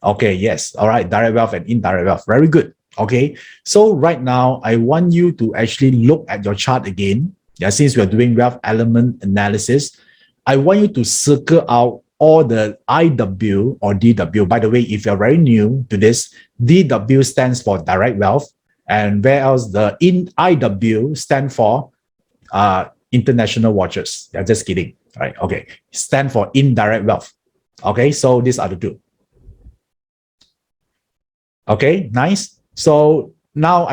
Speaker 1: Okay, yes. All right, direct wealth and indirect wealth. Very good. Okay, so right now I want you to actually look at your chart again. Yeah, since we are doing wealth element analysis, I want you to circle out all the IW or DW. By the way, if you're very new to this, DW stands for direct wealth, and where else the IW stand for international watches. Yeah, just kidding. All right, okay. Stand for indirect wealth. Okay, so these are the 2. Okay, nice. So now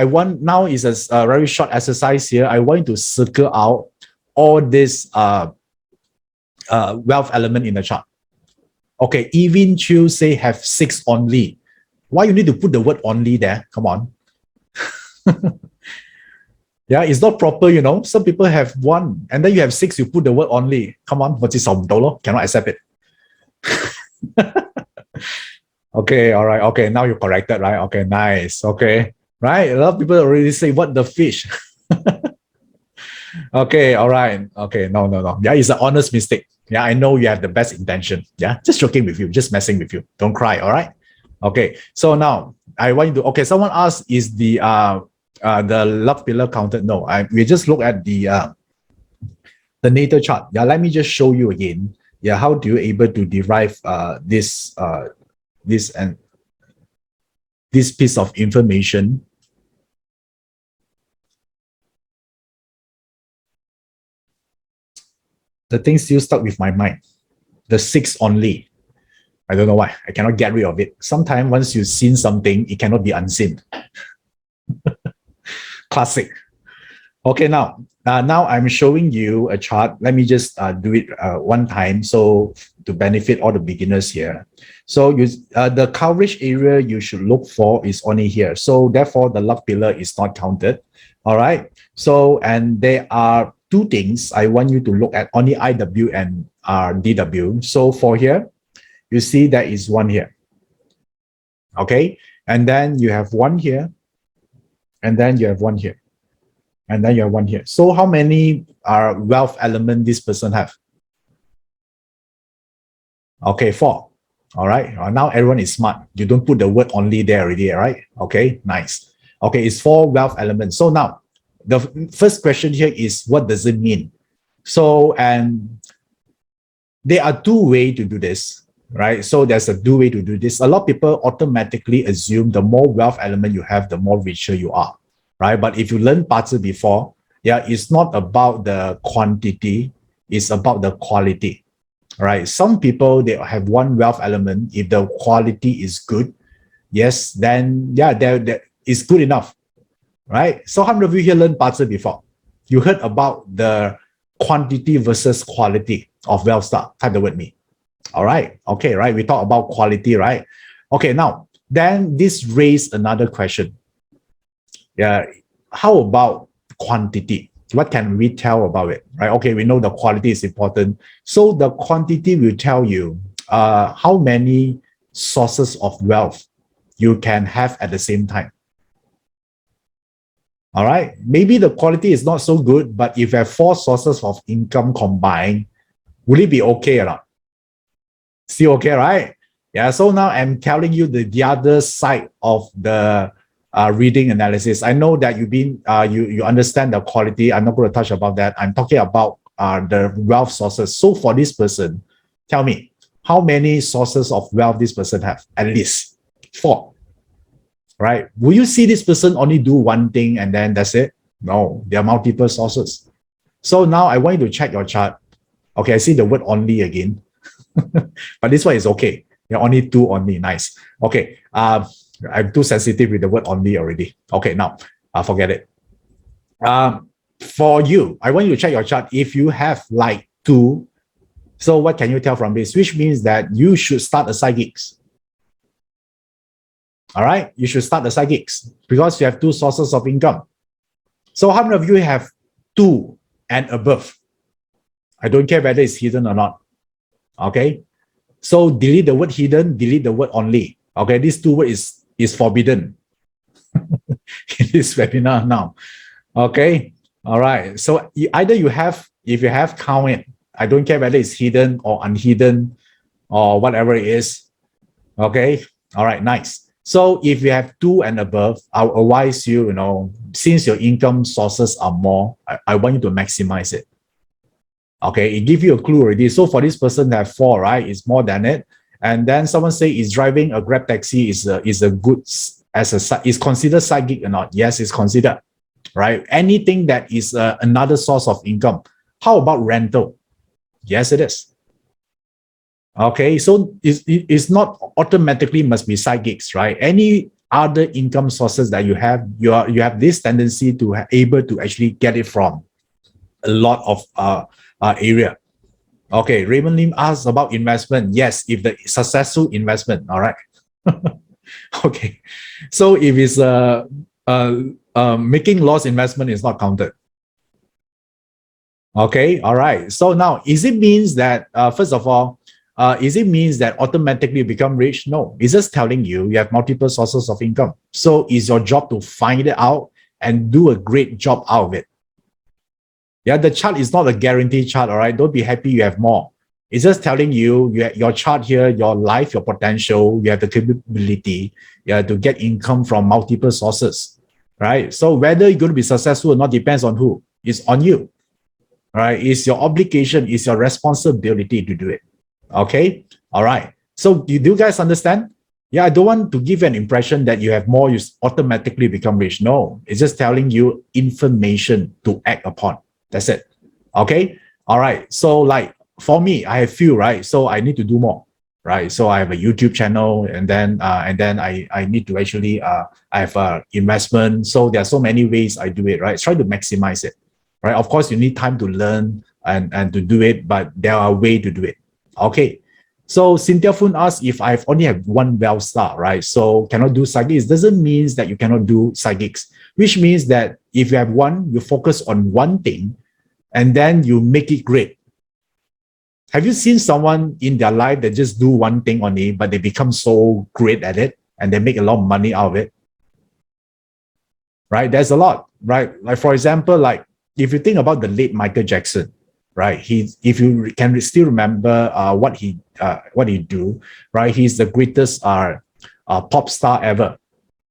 Speaker 1: is a very short exercise here. I want you to circle out all this wealth element in the chart. Okay, even Chu say have 6 only. Why you need to put the word only there? Come on. Yeah, it's not proper, Some people have 1, and then you have 6, you put the word only. Come on, what's this? Cannot accept it. Okay, all right. Okay, now you corrected, right? Okay, nice. Okay, right. A lot of people already say, what the fish? Okay, all right. Okay, no. Yeah, it's an honest mistake. Yeah, I know you have the best intention. Yeah, just joking with you, just messing with you. Don't cry, all right? Okay, so now I want you to, okay, someone asked, is the love pillar counted? No, we just look at the natal chart. Yeah, let me just show you again. Yeah, how do you able to derive this piece of information? The thing still stuck with my mind. The 6 only. I don't know why. I cannot get rid of it. Sometimes once you've seen something, it cannot be unseen. Classic. Okay, now I'm showing you a chart. Let me just do it one time, so to benefit all the beginners here. So the coverage area you should look for is only here. So therefore, the love pillar is not counted. All right. So, and there are 2 things I want you to look at, only IW and DW. So for here, you see there is 1 here. Okay. And then you have 1 here. And then you have 1 here. And then you have 1 here. So how many wealth element this person have? Okay, 4. All right. Now everyone is smart. You don't put the word only there already, right? Okay, nice. Okay, it's 4 wealth elements. So now the first question here is, what does it mean? So, and there are 2 ways to do this, right? So there's a 2 way to do this. A lot of people automatically assume the more wealth element you have, the more richer you are, right? But if you learn BaZi before, yeah, it's not about the quantity, it's about the quality. Right? Some people, they have 1 wealth element. If the quality is good, yes, then yeah, it's good enough. Right? So how many of you here learned BaZi before? You heard about the quantity versus quality of wealth start. Type the word me. All right. Okay, right. We talk about quality, right? Okay, now then this raised another question. Yeah, how about quantity? What can we tell about it, right? Okay, we know the quality is important. So the quantity will tell you how many sources of wealth you can have at the same time. All right. Maybe the quality is not so good, but if you have 4 sources of income combined, will it be okay or not? Still okay, right? Yeah. So now I'm telling you the other side of the reading analysis. I know that you understand the quality. I'm not going to touch about that. I'm talking about the wealth sources. So for this person, tell me how many sources of wealth this person have? At least 4. Right? Will you see this person only do one thing and then that's it? No, there are multiple sources. So now I want you to check your chart. Okay, I see the word only again. But this one is okay. You're only 2 only. Nice. Okay. I'm too sensitive with the word only already. Okay, now forget it. For you, I want you to check your chart. If you have like 2, so what can you tell from this? Which means that you should start a side gigs. All right, you should start the side gigs because you have 2 sources of income. So how many of you have 2 and above? I don't care whether it's hidden or not. Okay, so delete the word hidden, delete the word only. Okay, these 2 words is forbidden in this webinar now. Okay, all right. So either you have, if you have, count it. I don't care whether it's hidden or unhidden or whatever it is. Okay, all right, nice. So if you have 2 and above, I'll advise you, since your income sources are more, I want you to maximize it. Okay, it gives you a clue already. So for this person that have 4, right, it's more than it. And then someone say is driving a Grab taxi is a good is considered side gig or not? Yes, it's considered, right? Anything that is another source of income. How about rental? Yes, it is. Okay, so it's not automatically must be side gigs, right? Any other income sources that you have this tendency to able to actually get it from a lot of area. Okay, Raymond Lim asked about investment. Yes, if the successful investment, all right. Okay, so if it's making loss investment is not counted. Okay, all right. So now, is it means that first of all, is it means that automatically you become rich? No, it's just telling you have multiple sources of income. So it's your job to find it out and do a great job out of it. Yeah, the chart is not a guaranteed chart, all right? Don't be happy you have more. It's just telling you, your chart here, your life, your potential, you have the capability to get income from multiple sources, right? So whether you're going to be successful or not depends on who. It's on you, right? It's your obligation, it's your responsibility to do it, okay? All right. So do you guys understand? Yeah, I don't want to give an impression that you have more, you automatically become rich. No, it's just telling you information to act upon. That's it. Okay. All right. So like for me, I have few, right? So I need to do more, right? So I have a YouTube channel and then I need to actually I have a investment. So there are so many ways I do it, right? Try to maximize it, right? Of course, you need time to learn and to do it, but there are ways to do it. Okay. So Cynthia Foon asked if I've only have 1 wealth star, right? So cannot do side gigs. Doesn't mean that you cannot do side gigs, which means that if you have one, you focus on one thing and then you make it great. Have you seen someone in their life that just do one thing only, but they become so great at it and they make a lot of money out of it? Right? There's a lot, right? Like for example, like if you think about the late Michael Jackson, right? If you can still remember what he do, right? He's the greatest pop star ever,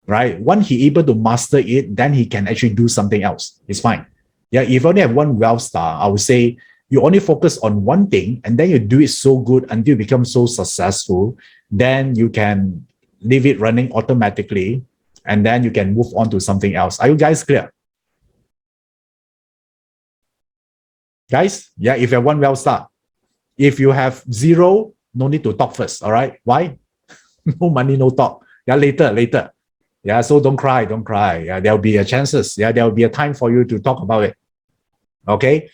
Speaker 1: right? Once he able to master it, then he can actually do something else. It's fine. Yeah, if you only have 1 wealth star, I would say you only focus on one thing and then you do it so good until you become so successful, then you can leave it running automatically and then you can move on to something else. Are you guys clear? Guys, yeah, if you have 1 wealth star, if you have 0, no need to talk first, all right? Why? No money, no talk. Yeah, later. Yeah, so don't cry. Yeah, there'll be a chances. Yeah, there'll be a time for you to talk about it. Okay,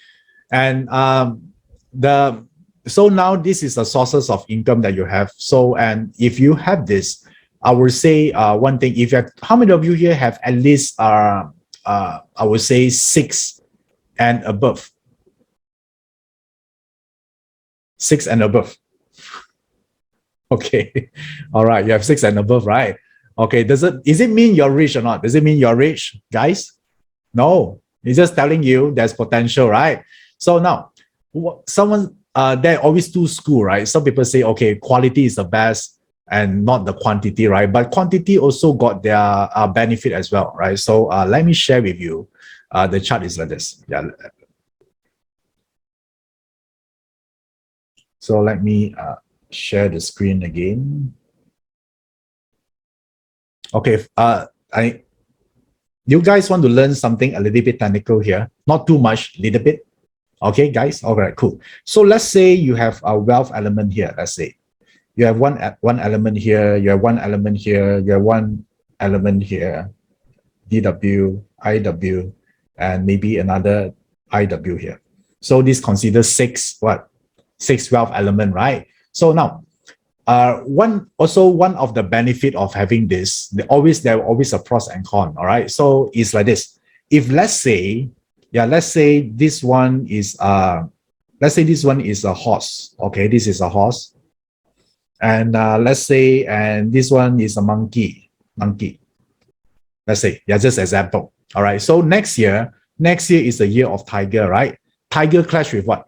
Speaker 1: and so now this is the sources of income that you have. So, and if you have this, I would say one thing. If you have, how many of you here have at least I would say 6 and above? 6 and above. Okay, all right. You have 6 and above, right? Okay. Is it mean you're rich or not? Does it mean you're rich, guys? No, it's just telling you there's potential, right? So now, someone there always do school, right? Some people say, okay, quality is the best and not the quantity, right? But quantity also got their benefit as well, right? So let me share with you. The chart is like this. Yeah. So let me share the screen again. Okay. You guys want to learn something a little bit technical here? Not too much, little bit. Okay, guys. All right, cool. So let's say you have a wealth element here. Let's say you have one element here, you have one element here, you have one element here, DW, IW, and maybe another IW here. So this considers six wealth element, right? So now, one of the benefit of having this, there are always a pros and con. All right, so it's like this. If let's say this one is let's say this one is a horse. Okay, this is a horse, and let's say and this one is a monkey. Let's say, yeah, just example. All right, so next year is the year of tiger, right? Tiger clash with what?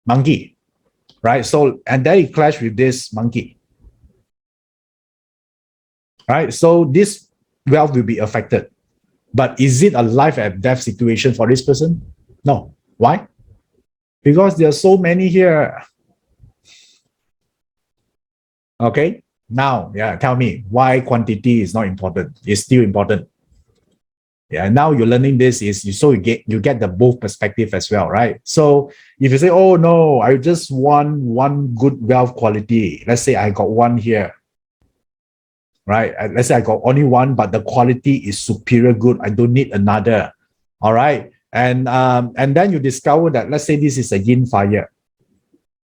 Speaker 1: Monkey, right? So, and then it clash with this monkey, right? So this wealth will be affected. But is it a life and death situation for this person? No. Why? Because there are so many here. Okay. Now, yeah, tell me why quantity is not important. It's still important. Yeah, now you're learning this so you get the both perspective as well, right? So if you say, oh no, I just want one good wealth quality. Let's say I got one here, right? Let's say I got only one, but the quality is superior good. I don't need another. All right. And then you discover that, let's say this is a yin fire,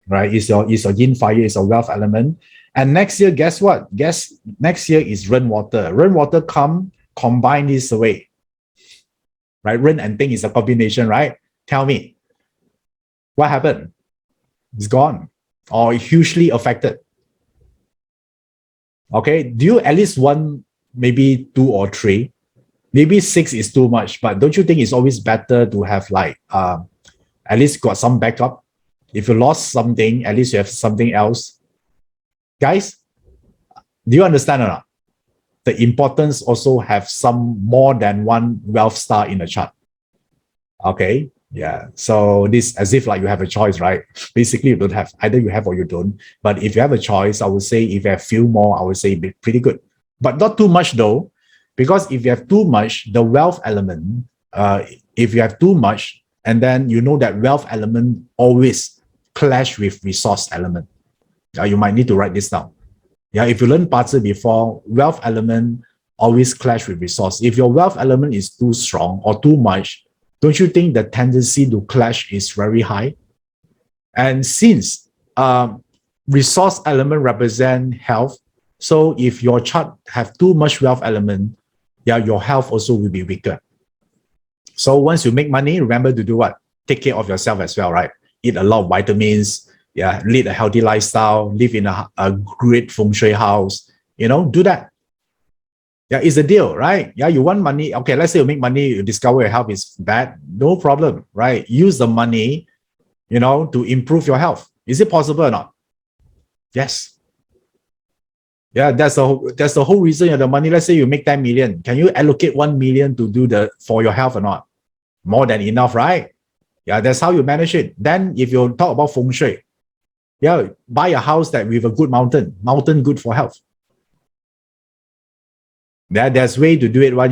Speaker 1: right? It's your yin fire, it's a wealth element. And next year, guess what? Next year is rainwater. Rainwater combine this away. Right? Rain and thing is a combination, right? Tell me, what happened? It's gone or hugely affected. Okay, do you at least want maybe 2 or 3? Maybe 6 is too much, but don't you think it's always better to have like at least got some backup? If you lost something, at least you have something else. Guys, do you understand or not? The importance also have some more than one wealth star in the chart. Okay, yeah. So this as if like you have a choice, right? Basically, you don't have, either you have or you don't. But if you have a choice, I would say if you have few more, I would say be pretty good. But not too much though, because if you have too much, the wealth element, if you have too much, and then you know that wealth element always clash with resource element. You might need to write this down. Yeah, if you learn BaZi before, wealth element always clash with resource. If your wealth element is too strong or too much, don't you think the tendency to clash is very high? And since resource element represent health, so if your chart have too much wealth element, yeah, your health also will be weaker. So once you make money, remember to do what? Take care of yourself as well, right? Eat a lot of vitamins, yeah, lead a healthy lifestyle, live in a great feng shui house, do that. Yeah, it's a deal, right? Yeah, you want money. Okay, let's say you make money, you discover your health is bad. No problem, right? Use the money, to improve your health. Is it possible or not? Yes. Yeah, that's the whole reason of the money. Let's say you make 10 million. Can you allocate 1 million to do for your health or not? More than enough, right? Yeah, that's how you manage it. Then if you talk about feng shui, yeah, buy a house that with a good mountain good for health. There's way to do it one,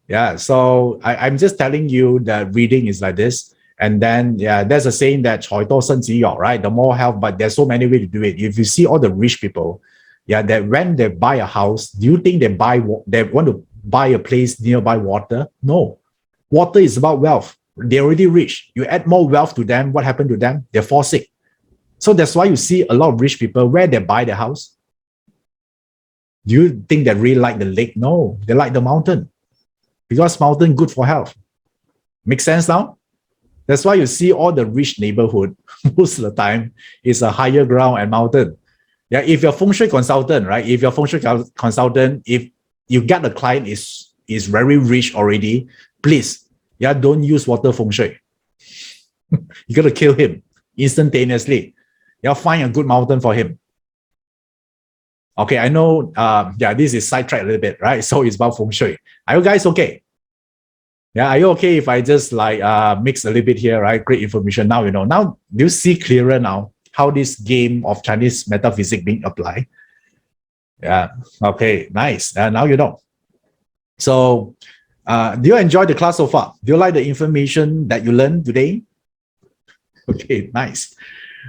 Speaker 1: Yeah, so I'm just telling you that reading is like this. And then, yeah, there's a saying that 财多身子弱, right? The more health, but there's so many ways to do it. If you see all the rich people, yeah, that when they buy a house, do you think they want to buy a place nearby water? No. Water is about wealth. They're already rich. You add more wealth to them, what happened to them? They fall sick. So that's why you see a lot of rich people where they buy their house. Do you think they really like the lake? No, they like the mountain because mountain good for health. Make sense now? That's why you see all the rich neighborhood most of the time is a higher ground and mountain. Yeah, if you're feng shui consultant, right? If you're feng shui consultant, if you get the client is is very rich already, please, yeah, don't use water feng shui. You got to kill him instantaneously. Yeah, find a good mountain for him. Okay, I know, yeah, this is sidetracked a little bit, right? So it's about feng shui. Are you guys okay? Yeah, are you okay if I just like mix a little bit here, right? Great information. Now, now do you see clearer now how this game of Chinese metaphysics being applied? Yeah, okay, nice. Now you know. So, do you enjoy the class so far? Do you like the information that you learned today? Okay, nice.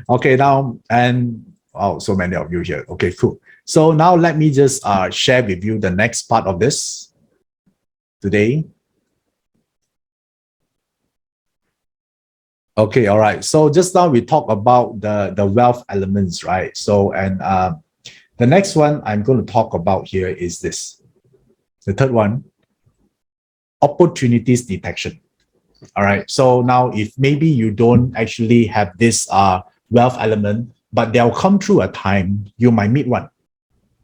Speaker 1: Okay, now, and oh, so many of you here. Okay, cool. So now let me just share with you the next part of this today. Okay, all right. So just now we talked about the wealth elements, right? So, and the next one I'm going to talk about here is this. The third one, opportunities detection. All right. So now if maybe you don't actually have this wealth element, but there'll come through a time you might meet one,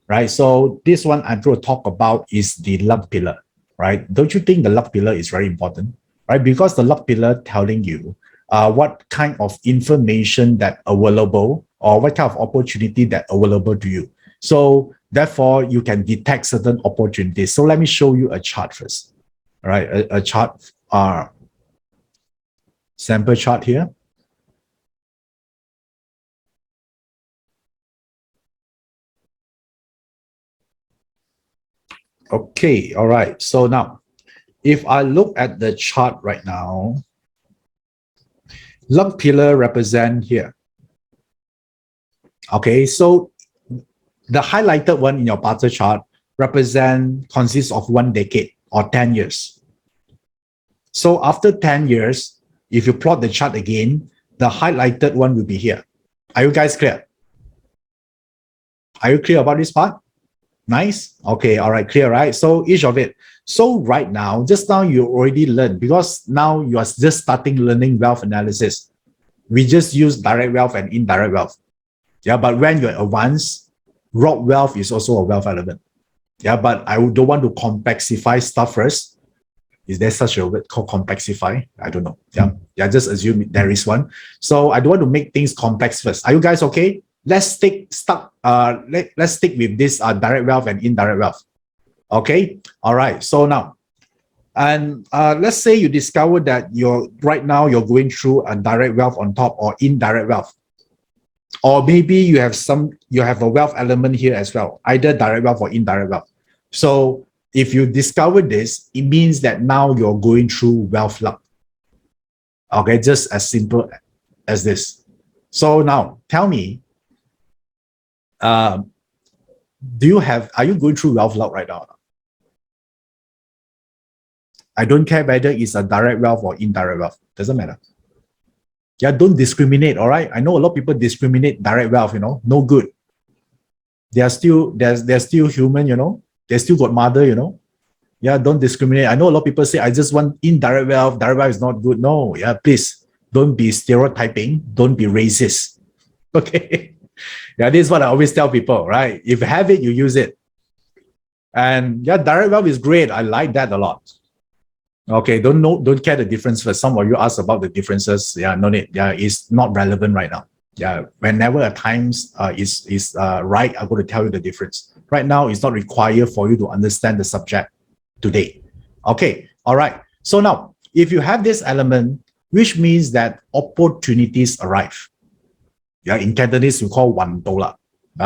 Speaker 1: right? So this one I'm going to talk about is the luck pillar, right? Don't you think the luck pillar is very important, right? Because the luck pillar telling you what kind of information that available or what kind of opportunity that available to you. So therefore you can detect certain opportunities. So let me show you a chart first, all right? A chart, sample chart here. Okay, all right. So now, if I look at the chart right now, luck pillar represent here. Okay, so the highlighted one in your barter chart consists of 1 decade or 10 years. So after 10 years, if you plot the chart again, the highlighted one will be here. Are you guys clear? Are you clear about this part? Nice. Okay. All right. Clear, right? So each of it. So right now, just now you already learned, because now you are just starting learning wealth analysis. We just use direct wealth and indirect wealth. Yeah. But when you're advanced, raw wealth is also a wealth element. Yeah. But I don't want to complexify stuff first. Is there such a word called complexify? I don't know. Yeah. Yeah. Just assume there is one. So I don't want to make things complex first. Are you guys okay? Let's stick with this direct wealth and indirect wealth. Okay. All right. So now, and let's say you discover that right now you're going through a direct wealth on top or indirect wealth, or maybe you have a wealth element here as well, either direct wealth or indirect wealth. So if you discover this, it means that now you're going through wealth luck. Okay, just as simple as this. So now tell me, are you going through wealth luck right now? I don't care whether it's a direct wealth or indirect wealth. Doesn't matter. Yeah, don't discriminate, all right? I know a lot of people discriminate direct wealth, no good. They're still human, they still got mother, Yeah, don't discriminate. I know a lot of people say, I just want indirect wealth. Direct wealth is not good. No, yeah, please don't be stereotyping. Don't be racist. Okay. Yeah, this is what I always tell people, right? If you have it, you use it. And yeah, direct wealth is great. I like that a lot. Okay, don't care the difference first. Some of you ask about the differences. Yeah, no need. Yeah, it's not relevant right now. Yeah, whenever a times is right, I'm going to tell you the difference. Right now, it's not required for you to understand the subject today. Okay, all right. So now, if you have this element, which means that opportunities arrive. Yeah, in Cantonese, we call wan dola,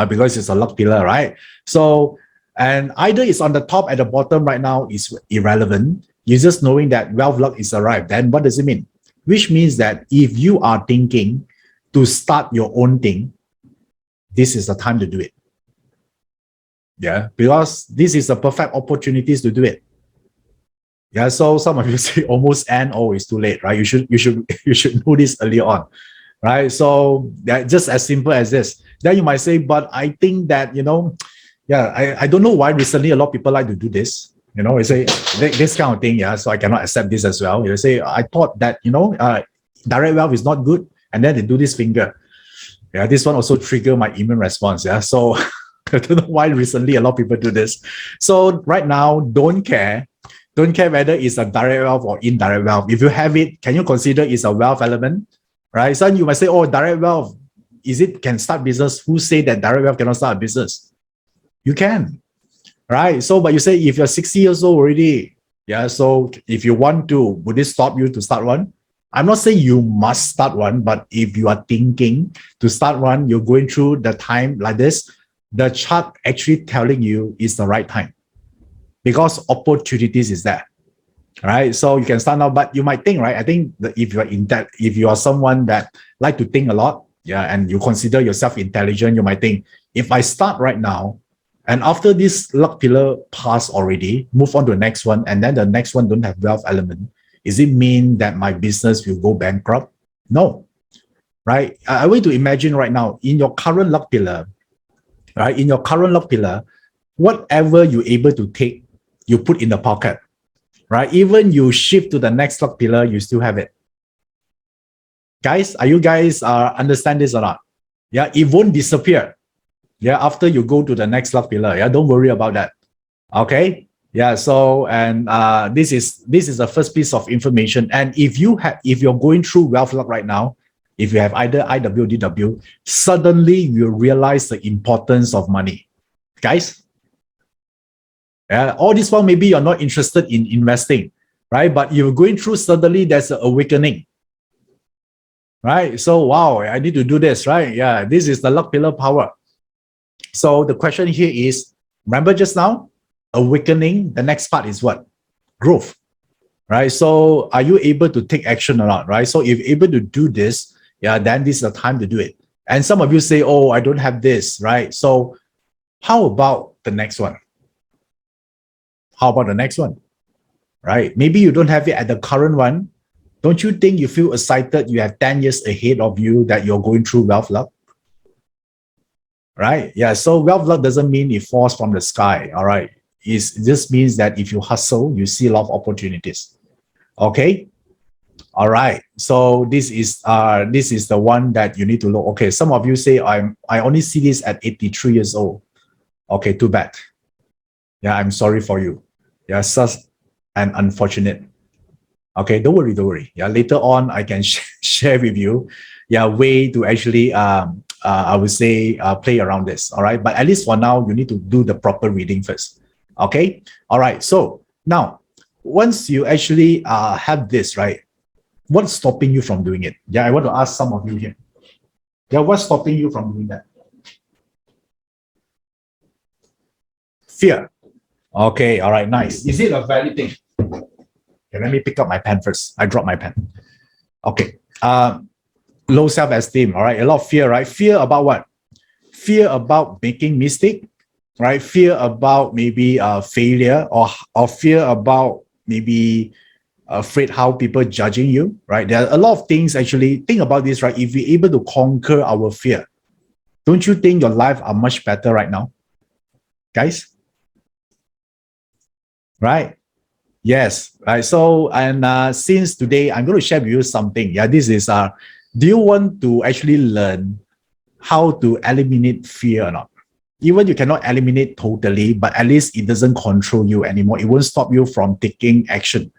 Speaker 1: because it's a luck pillar, right? So, and either it's on the top at the bottom right now is irrelevant. You're just knowing that wealth luck is arrived. Then what does it mean? Which means that if you are thinking to start your own thing, this is the time to do it. Yeah, because this is the perfect opportunities to do it. Yeah, so some of you say almost end, oh, it's too late, right? You should know this early on. Right. So that just as simple as this. Then you might say, but I think that, I don't know why recently a lot of people like to do this. They say this kind of thing. Yeah. So I cannot accept this as well. They say, I thought that, direct wealth is not good. And then they do this finger. Yeah. This one also trigger my immune response. Yeah. So I don't know why recently a lot of people do this. So right now, don't care. Don't care whether it's a direct wealth or indirect wealth. If you have it, can you consider it's a wealth element? Right? So you might say, oh, direct wealth, is it can start business? Who say that direct wealth cannot start a business? You can, right? So, but you say if you're 60 years old already, yeah, so if you want to, would it stop you to start one? I'm not saying you must start one, but if you are thinking to start one, you're going through the time like this, the chart actually telling you is the right time because opportunities is there, right? So you can start now, but you might think, right? I think that if you're in that, if you are someone that like to think a lot, yeah, and you consider yourself intelligent, you might think, if I start right now, and after this luck pillar pass already, move on to the next one, and then the next one don't have wealth element, is it mean that my business will go bankrupt? No, right? I want to imagine right now, in your current luck pillar, right? In your current luck pillar, whatever you're able to take, you put in the pocket, right? Even you shift to the next luck pillar, you still have it. Guys, are you guys understand this or not? Yeah, it won't disappear. Yeah, after you go to the next luck pillar. Yeah, don't worry about that. Okay. Yeah. So, and this is the first piece of information. And if you're going through wealth luck right now, if you have either IW or DW, suddenly you realize the importance of money, guys. Yeah, all this while maybe you're not interested in investing, right? But you're going through, suddenly there's an awakening, right? So wow, I need to do this, right? Yeah, this is the luck pillar power. So the question here is, remember just now, awakening, the next part is what? Growth, right? So are you able to take action or not, right? So if you're able to do this, yeah, then this is the time to do it. And some of you say, oh, I don't have this, right? So how about the next one? How about the next one, right? Maybe you don't have it at the current one. Don't you think you feel excited? You have 10 years ahead of you that you're going through wealth luck, right? Yeah, so wealth luck doesn't mean it falls from the sky, all right? It just means that if you hustle, you see a lot of opportunities, okay? All right, so this is the one that you need to look. Okay, some of you say, I only see this at 83 years old. Okay, too bad. Yeah, I'm sorry for you. Yeah, such an unfortunate. Okay, don't worry. Yeah, later on I can share with you, yeah, way to actually I would say play around this. All right, but at least for now you need to do the proper reading first. Okay, all right. So now, once you actually have this, right, what's stopping you from doing it? Yeah, I want to ask some of you here. Yeah, what's stopping you from doing that? Fear. Okay, all right, nice. Is it a valid thing? Okay, let me pick up my pen first. I dropped my pen. Okay. Low self-esteem. All right. A lot of fear, right? Fear about what? Fear about making mistake, right? Fear about maybe failure, or fear about maybe afraid how people judging you, right? There are a lot of things actually. Think about this, right? If we're able to conquer our fear, don't you think your life are much better right now, guys? Right? Yes, right. So, and since today, I'm going to share with you something. Yeah, this is do you want to actually learn how to eliminate fear or not? Even you cannot eliminate totally, but at least it doesn't control you anymore. It won't stop you from taking action,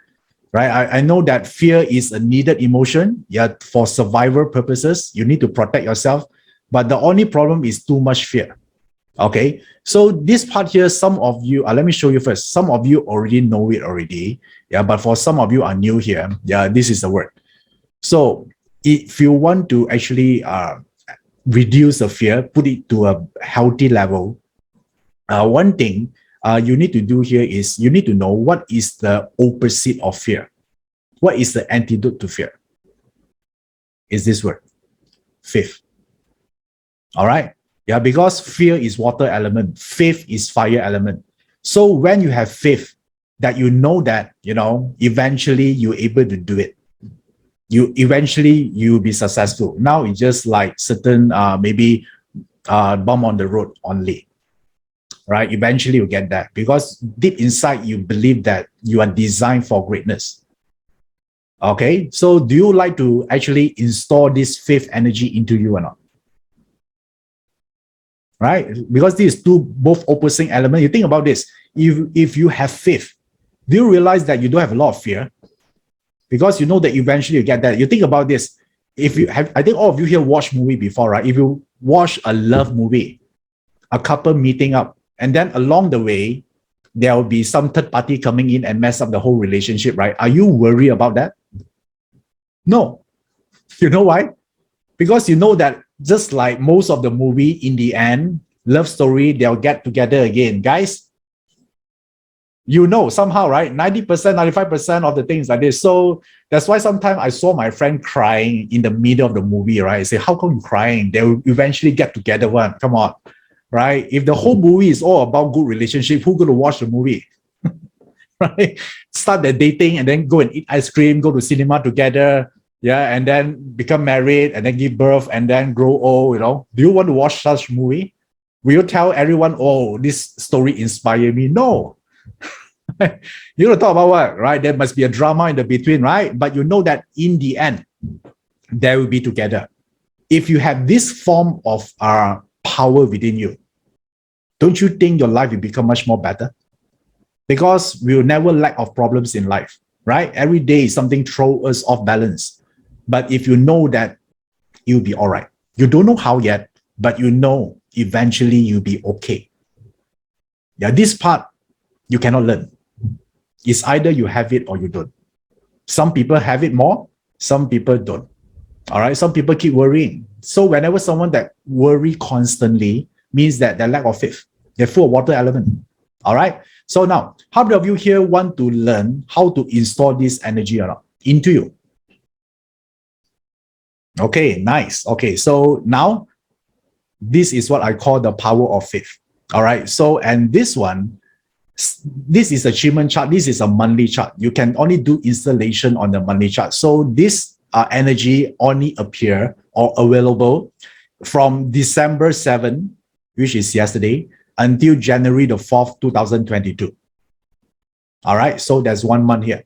Speaker 1: right? I know that fear is a needed emotion. Yeah, for survival purposes, you need to protect yourself. But the only problem is too much fear. Okay, so this part here, some of you, let me show you first. Some of you already know it already. Yeah, but for some of you are new here. Yeah, this is the word. So if you want to actually reduce the fear, put it to a healthy level, one thing you need to do here is you need to know what is the opposite of fear. What is the antidote to fear? Is this word, faith. All right. Yeah, because fear is water element, faith is fire element. So when you have faith that you know that, eventually you're able to do it. You'll be successful. Now it's just like certain maybe bump on the road only, right? Eventually you get that because deep inside you believe that you are designed for greatness. Okay, so do you like to actually install this faith energy into you or not? Right? Because these two both opposing elements. You think about this. If you have faith, Do you realize that you don't have a lot of fear? Because you know that eventually you get that. You think about this. If you have, I think all of you here watch movie before, right? If you watch a love movie, a couple meeting up, and then along the way, there will be some third party coming in and mess up the whole relationship, right? Are you worried about that? No. You know why? Because you know that just like most of the movie, in the end, love story, they'll get together again. Guys, you know, somehow, right? 90%, 95% of the things like this. So that's why sometimes I saw my friend crying in the middle of the movie, right? I say, how come you crying? They will eventually get together one. Come on, right? If the whole movie is all about good relationship, who's going to watch the movie? Right? Start their dating and then go and eat ice cream, go to cinema together, yeah, and then become married and then give birth and then grow old, you know. Do you want to watch such movie? Will you tell everyone, oh, this story inspired me? No. You don't talk about what, right? There must be a drama in the between, right? But you know that in the end, they will be together. If you have this form of power within you, don't you think your life will become much more better? Because we will never lack of problems in life, right? Every day something throws us off balance. But if you know that, you'll be all right. You don't know how yet, but you know eventually you'll be okay. Yeah, this part you cannot learn. It's either you have it or you don't. Some people have it more, some people don't. All right, some people keep worrying. So whenever someone that worry constantly means that they're lack of faith, they're full of water element. All right. So now, how many of you here want to learn how to install this energy or not into you? Okay, nice. Okay, so now this is what I call the power of faith. All right. So, and this one, this is achievement chart. This is a monthly chart. You can only do installation on the monthly chart. So this energy only appear or available from December 7, which is yesterday, until January the 4th, 2022. All right. So there's 1 month here.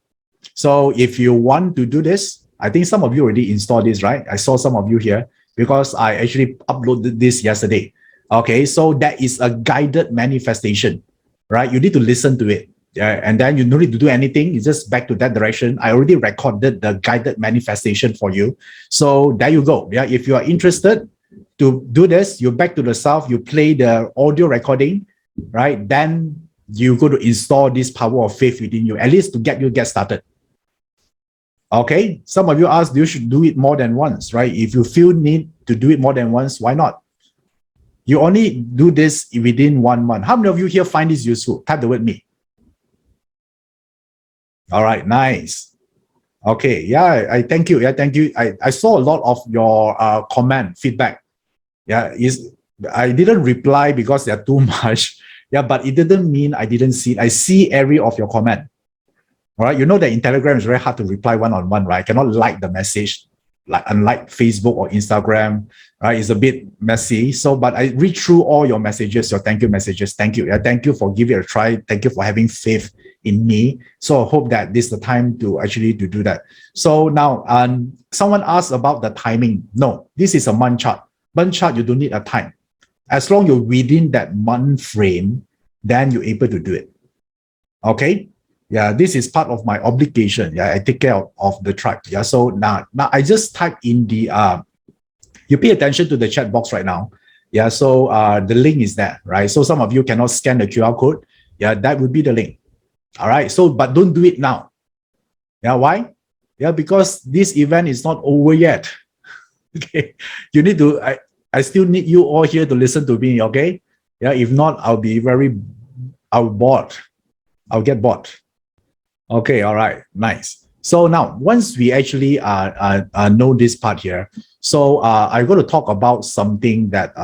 Speaker 1: So if you want to do this, I think some of you already installed this, right? I saw some of you here because I actually uploaded this yesterday. Okay. So that is a guided manifestation, right? You need to listen to it. And then you don't need to do anything. It's just back to that direction. I already recorded the guided manifestation for you. So there you go. Yeah. If you are interested to do this, you back to the self, you play the audio recording, right? Then you go to install this power of faith within you, at least to get started. Okay. Some of you asked, you should do it more than once, right? If you feel need to do it more than once, why not? You only do this within 1 month. How many of you here find this useful? Type the word me. All right, nice. Okay, yeah, I thank you. Yeah, thank you. I saw a lot of your comment feedback. Yeah, I didn't reply because they're too much. Yeah, but it didn't mean I didn't see it. I see every of your comment. All right, you know that in Telegram it's very hard to reply one-on-one, right? I cannot like the message, like unlike Facebook or Instagram, right? It's a bit messy. So, but I read through all your messages, your thank you messages. Thank you. Yeah, thank you for giving it a try. Thank you for having faith in me. So I hope that this is the time to actually to do that. So now, someone asked about the timing. No, this is a month chart. Month chart, you don't need a time. As long you're within that month frame, then you're able to do it. Okay. Yeah, this is part of my obligation. Yeah, I take care of the tribe. Yeah, so now I just type in the you pay attention to the chat box right now. Yeah, so the link is there, right? So some of you cannot scan the QR code. Yeah, that would be the link. All right. So, but don't do it now. Yeah, why? Yeah, because this event is not over yet. Okay, you need to. I still need you all here to listen to me. Okay. Yeah, if not, I'll bored. I'll get bored. Okay, all right, nice. So now, once we actually know this part here, so I'm going to talk about something that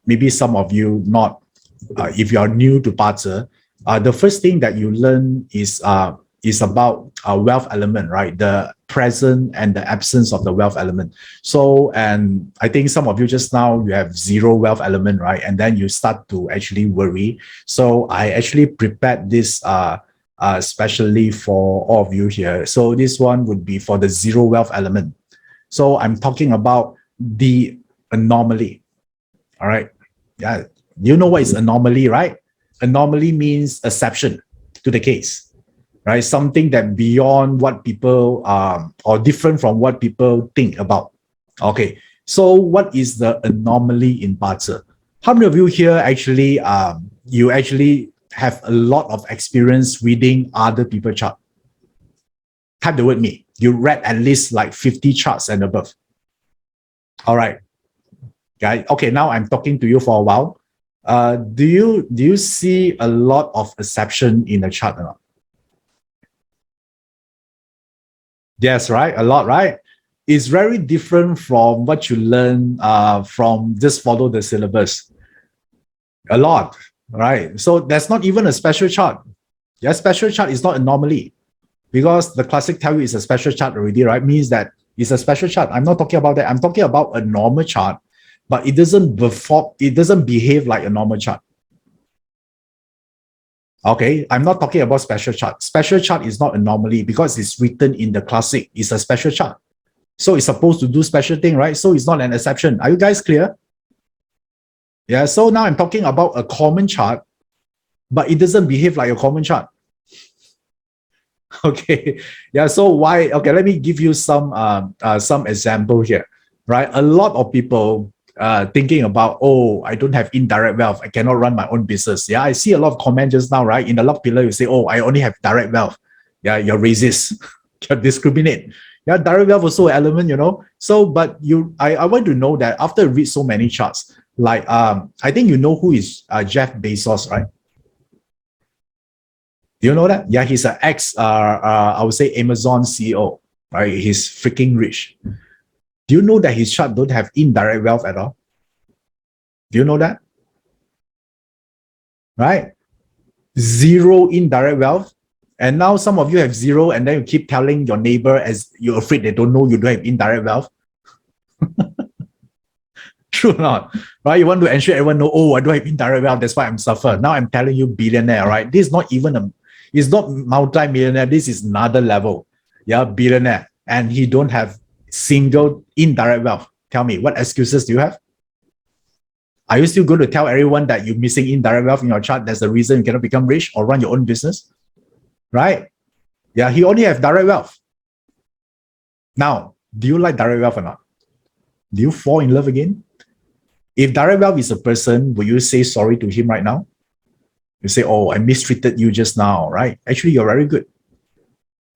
Speaker 1: maybe some of you not, if you are new to BaZi, the first thing that you learn is about wealth element, right? The present and the absence of the wealth element. So, and I think some of you just now, you have zero wealth element, right? And then you start to actually worry. So I actually prepared this especially for all of you here. So this one would be for the zero wealth element. So I'm talking about the anomaly. All right. Yeah. You know what is anomaly, right? Anomaly means exception to the case. right? Something that beyond what people or different from what people think about. Okay, so what is the anomaly in BaZi? How many of you here actually you actually have a lot of experience reading other people's chart? Type the word me. You read at least like 50 charts and above. All right, guys. Okay, now I'm talking to you for a while. Do you see a lot of exception in the chart or not? Yes, right. A lot, right? It's very different from what you learn from just follow the syllabus. A lot, right? So that's not even a special chart. Yeah, special chart is not anomaly because the classic tell you it's a special chart already, right? Means that it's a special chart. I'm not talking about that. I'm talking about a normal chart, but it doesn't perform, it doesn't behave like a normal chart. Okay, I'm not talking about special chart. Special chart is not anomaly because it's written in the classic. It's a special chart. So it's supposed to do special thing, right? So it's not an exception. Are you guys clear? Yeah, so now I'm talking about a common chart, but it doesn't behave like a common chart. Okay, yeah, so why? Okay, let me give you some example here, right? A lot of people thinking about, oh, I don't have indirect wealth, I cannot run my own business. Yeah, I see a lot of comments just now, right? In the log pillar, you say, oh, I only have direct wealth. Yeah, you're racist, you're discriminate. Yeah, direct wealth also an element, you know. So, but I want to know that after I read so many charts, like I think you know who is Jeff Bezos, right? Do you know that? Yeah, he's an I would say Amazon CEO, right? He's freaking rich. Do you know that his chart don't have indirect wealth at all? Do you know that? Right? Zero indirect wealth. And now some of you have zero, and then you keep telling your neighbor as you're afraid they don't know you don't have indirect wealth. True or not? Right? You want to ensure everyone know, oh, I don't have indirect wealth, that's why I'm suffering. Now I'm telling you billionaire, right? This is not even it's not multi-millionaire, this is another level. Yeah, billionaire. And he don't have single indirect wealth. Tell me, what excuses do you have? Are you still going to tell everyone that you're missing indirect wealth in your chart? That's the reason you cannot become rich or run your own business? Right? Yeah, he only have direct wealth. Now, do you like direct wealth or not? Do you fall in love again? If direct wealth is a person, will you say sorry to him right now? You say, oh, I mistreated you just now, right? Actually, you're very good.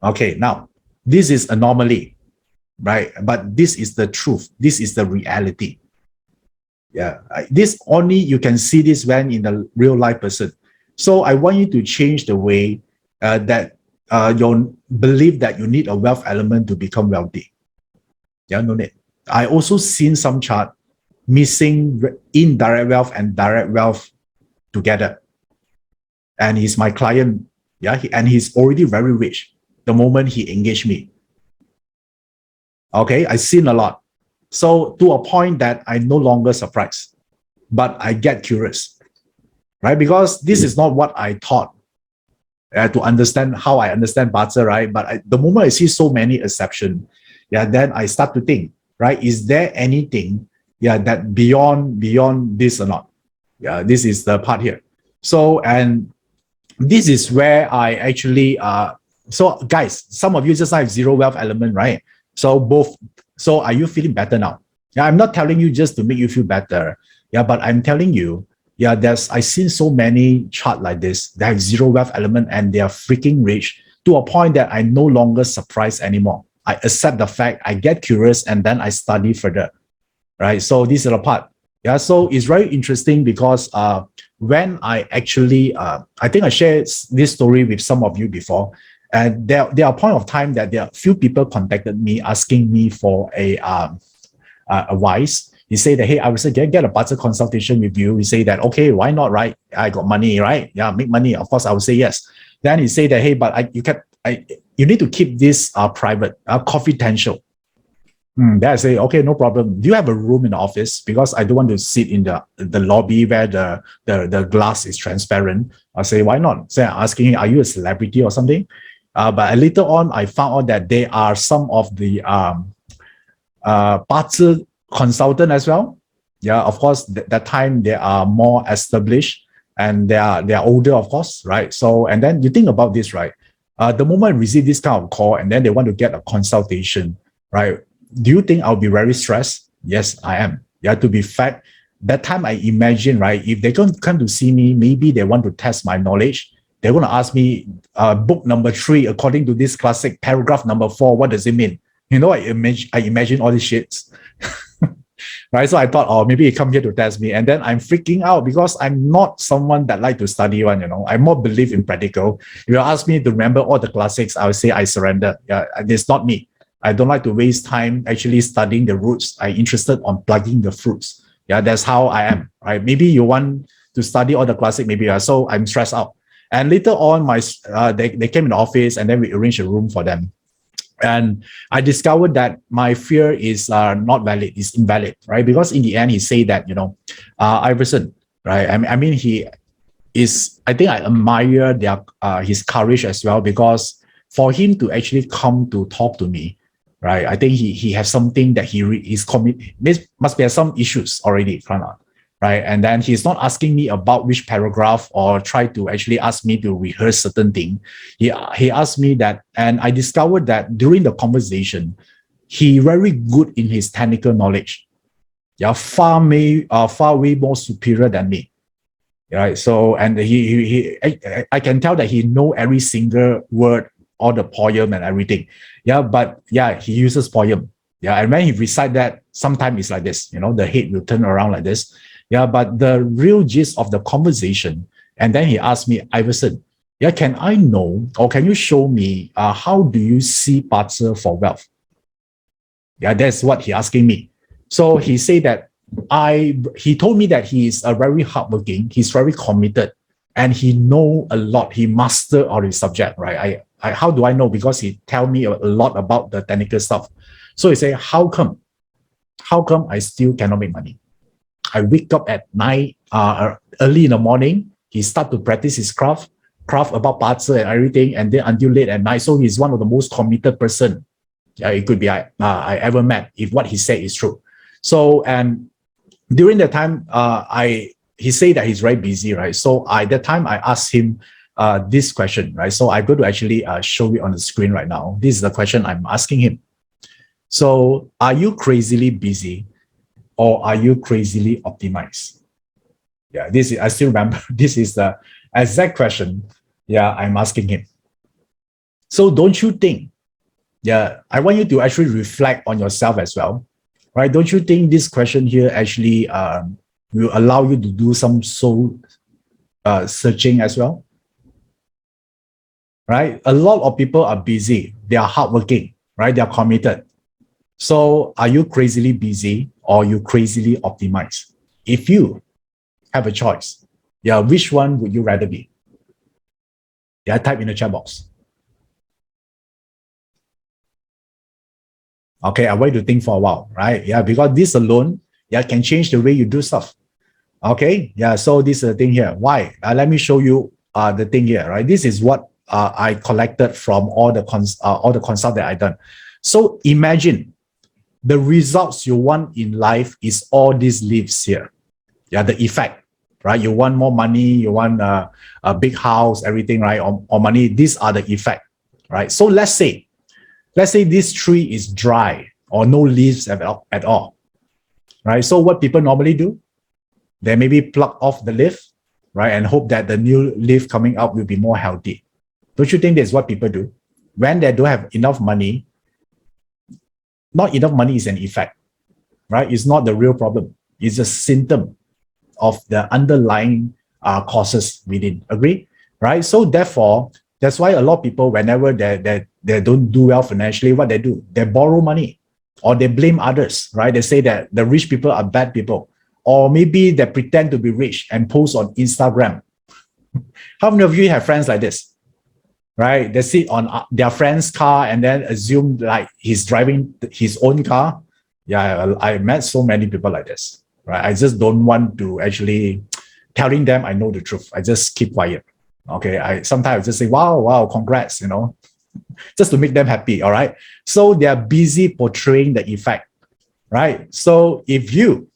Speaker 1: Okay, now, this is anomaly, right? But this is the truth. This is the reality. Yeah, this only you can see this when in the real life person. So I want you to change the way that you believe that you need a wealth element to become wealthy. Yeah, no need. I also seen some chart missing indirect wealth and direct wealth together. And he's my client. Yeah, and he's already very rich the moment he engaged me. Okay, I've seen a lot. So to a point that I no longer surprised, but I get curious, right? Because this is not what I thought to understand how I understand BaZi, right? But the moment I see so many exceptions, yeah, then I start to think, right? Is there anything, yeah, that beyond this or not? Yeah, this is the part here. So, and this is where I actually so guys, some of you just have zero wealth element, right? So both, so are you feeling better now? Yeah, I'm not telling you just to make you feel better. Yeah, but I'm telling you, yeah, I've seen so many chart like this. They have zero wealth element and they are freaking rich to a point that I no longer surprised anymore. I accept the fact, I get curious, and then I study further. Right. So this is the part. Yeah. So it's very interesting because when I actually I think I shared this story with some of you before. And there are a point of time that there are few people contacted me asking me for a advice. He said that, hey, I was get a BaZi consultation with you. He said that, okay, why not, right? I got money, right? Yeah, make money. Of course, I would say yes. Then he said that, hey, but you need to keep this private, confidential. Then I say, okay, no problem. Do you have a room in the office? Because I don't want to sit in the lobby where the glass is transparent. I say, why not? So I'm asking, are you a celebrity or something? But later on, I found out that they are some of the BaZi consultant as well. Yeah, of course, that time they are more established and they are older, of course, right? So, and then you think about this, right? The moment I receive this kind of call and then they want to get a consultation, right? Do you think I'll be very stressed? Yes, I am. Yeah, to be fact, that time I imagine, right? If they come to see me, maybe they want to test my knowledge. They're going to ask me, book number 3, according to this classic paragraph number 4, what does it mean? You know, I imagine all these shits. Right? So I thought, oh, maybe he come here to test me. And then I'm freaking out because I'm not someone that like to study one, I more believe in practical. If you ask me to remember all the classics, I would say I surrender. Yeah, it's not me. I don't like to waste time actually studying the roots. I'm interested on plugging the fruits. Yeah, that's how I am, right? Maybe you want to study all the classic, maybe. So I'm stressed out. And later on, they came in the office and then we arranged a room for them. And I discovered that my fear is not valid, it's invalid, right? Because in the end, he said that, Iverson, right? I mean, he is, I think I admire his courage as well, because for him to actually come to talk to me, right? I think he has something that is committed. This must be some issues already, right? And then he's not asking me about which paragraph or try to actually ask me to rehearse certain thing. He asked me that, and I discovered that during the conversation, he very good in his technical knowledge. Yeah, far way more superior than me. Right. So, and I can tell that he know every single word, all the poem and everything. Yeah, but yeah, he uses poem. Yeah, and when he recite that, sometimes it's like this, the head will turn around like this. Yeah, but the real gist of the conversation, and then he asked me, Iverson, yeah, can I know, or can you show me, how do you see BaZi for wealth? Yeah, that's what he asking me. So he said that he told me that he is a very hardworking, he's very committed, and he know a lot. He master all his subject, right? How do I know? Because he tell me a lot about the technical stuff. So he say, how come I still cannot make money? I wake up at night, early in the morning. He start to practice his craft about BaZi and everything, and then until late at night. So he's one of the most committed person. Yeah, it could be I ever met, if what he said is true. So, and during that time, he said that he's very busy, right? So that time I asked him this question, right? So I'm going to actually show it on the screen right now. This is the question I'm asking him. So, are you crazily busy, or are you crazily optimized? Yeah, I still remember, this is the exact question, I'm asking him. So don't you think, I want you to actually reflect on yourself as well, right? Don't you think this question here actually will allow you to do some soul searching as well? Right? A lot of people are busy, they are hardworking, right? They are committed. So are you crazily busy, or you crazily optimized? If you have a choice, which one would you rather be? Type in the chat box. Okay, I want you to think for a while, right? Because this alone, can change the way you do stuff. Okay, so this is the thing here. Why? Let me show you the thing here, right? This is what I collected from all the consult that I done. So imagine the results you want in life is all these leaves here. The effect, right? You want more money, you want a big house, everything, right? Or money. These are the effect, right? So let's say this tree is dry or no leaves at all, right? So what people normally do, they maybe pluck off the leaf, right? And hope that the new leaf coming up will be more healthy. Don't you think that's what people do? When they don't have enough money, not enough money is an effect, right? It's not the real problem. It's a symptom of the underlying causes within. Agree? Right? So therefore, that's why a lot of people, whenever they don't do well financially, what they do? They borrow money, or they blame others, right? They say that the rich people are bad people, or maybe they pretend to be rich and post on Instagram. How many of you have friends like this? Right? They sit on their friend's car and then assume like he's driving his own car. I met so many people like this, right? I just don't want to actually telling them I know the truth. I just keep quiet. Okay. I sometimes just say, wow, congrats, just to make them happy. All right. So they are busy portraying the effect, right? So if you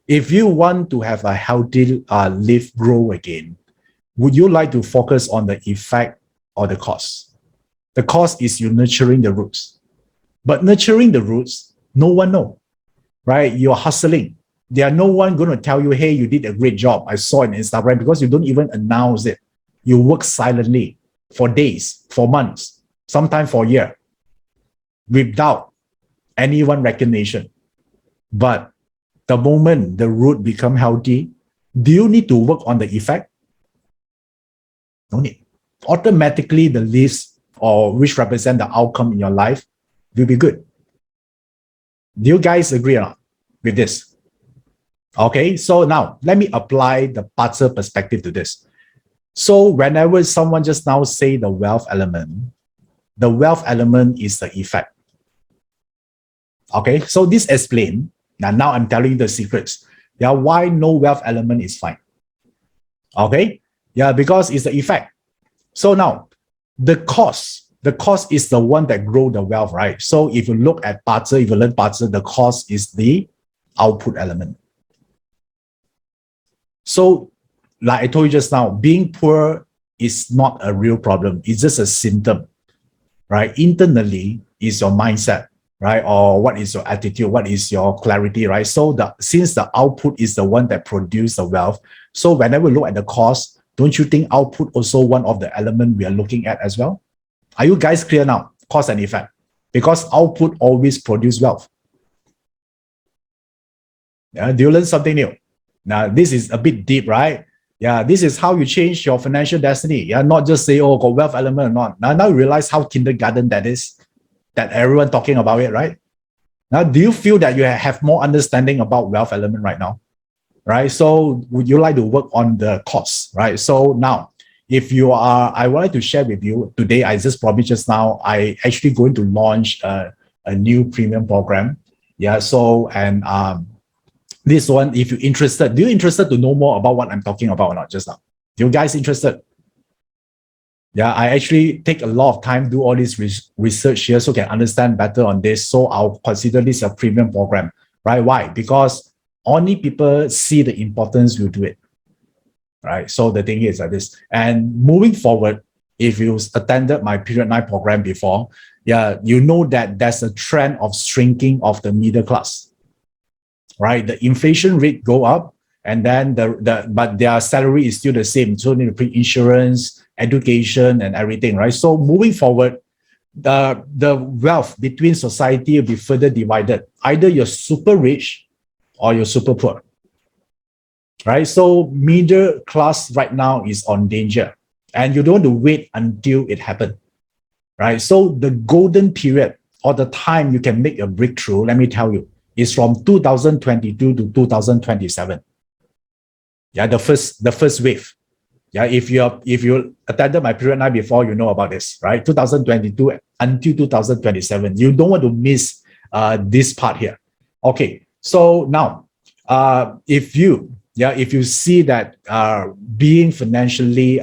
Speaker 1: want to have a healthy leaf grow again, would you like to focus on the effect or the cause? The cost is you nurturing the roots. But nurturing the roots, no one know, right? You're hustling. There are no one going to tell you, hey, you did a great job. I saw it on Instagram, because you don't even announce it. You work silently for days, for months, sometimes for a year, without anyone recognition. But the moment the root become healthy, do you need to work on the effect? No need. Automatically, the leaves, or which represent the outcome in your life, will be good. Do you guys agree or not with this? Okay, so now let me apply the BaZi perspective to this. So whenever someone just now say the wealth element is the effect. Okay, so this explain. Now I'm telling you the secrets. Yeah, why no wealth element is fine. Okay, yeah, because it's the effect. So now the cost is the one that grow the wealth, right? So if you look at BaZi, if you learn BaZi, the cost is the output element. So like I told you just now, being poor is not a real problem. It's just a symptom, right? Internally is your mindset, right? Or what is your attitude? What is your clarity, right? So since the output is the one that produces the wealth, so whenever we look at the cost, don't you think output also one of the elements we are looking at as well? Are you guys clear now? Cause and effect. Because output always produce wealth. Yeah, do you learn something new? Now, this is a bit deep, right? Yeah, this is how you change your financial destiny. Yeah, not just say, oh, got wealth element or not. Now you realize how kindergarten that is, that everyone talking about it, right? Now, do you feel that you have more understanding about wealth element right now? Right? So would you like to work on the cost, right? So now, if you are, I wanted to share with you today, I actually going to launch a new premium program. Yeah, so, and this one, if you're interested, do you interested to know more about what I'm talking about or not just now? Do you guys interested? Yeah, I actually take a lot of time, do all this research here so can understand better on this. So I'll consider this a premium program, right? Why? Because only people see the importance you do it, right? So the thing is like this. And moving forward, if you attended my period 9 program before, yeah, you know that there's a trend of shrinking of the middle class, right? The inflation rate go up, and then but their salary is still the same. So they need to pay insurance, education, and everything, right? So moving forward, the wealth between society will be further divided. Either you're super rich or you're super poor, right? So middle class right now is on danger, and you don't want to wait until it happens, right? So the golden period or the time you can make a breakthrough, let me tell you, is from 2022 to 2027. Yeah, the first wave. Yeah, if you attended my period 9 before, you know about this, right? 2022 until 2027. You don't want to miss this part here. Okay, so now if you see that being financially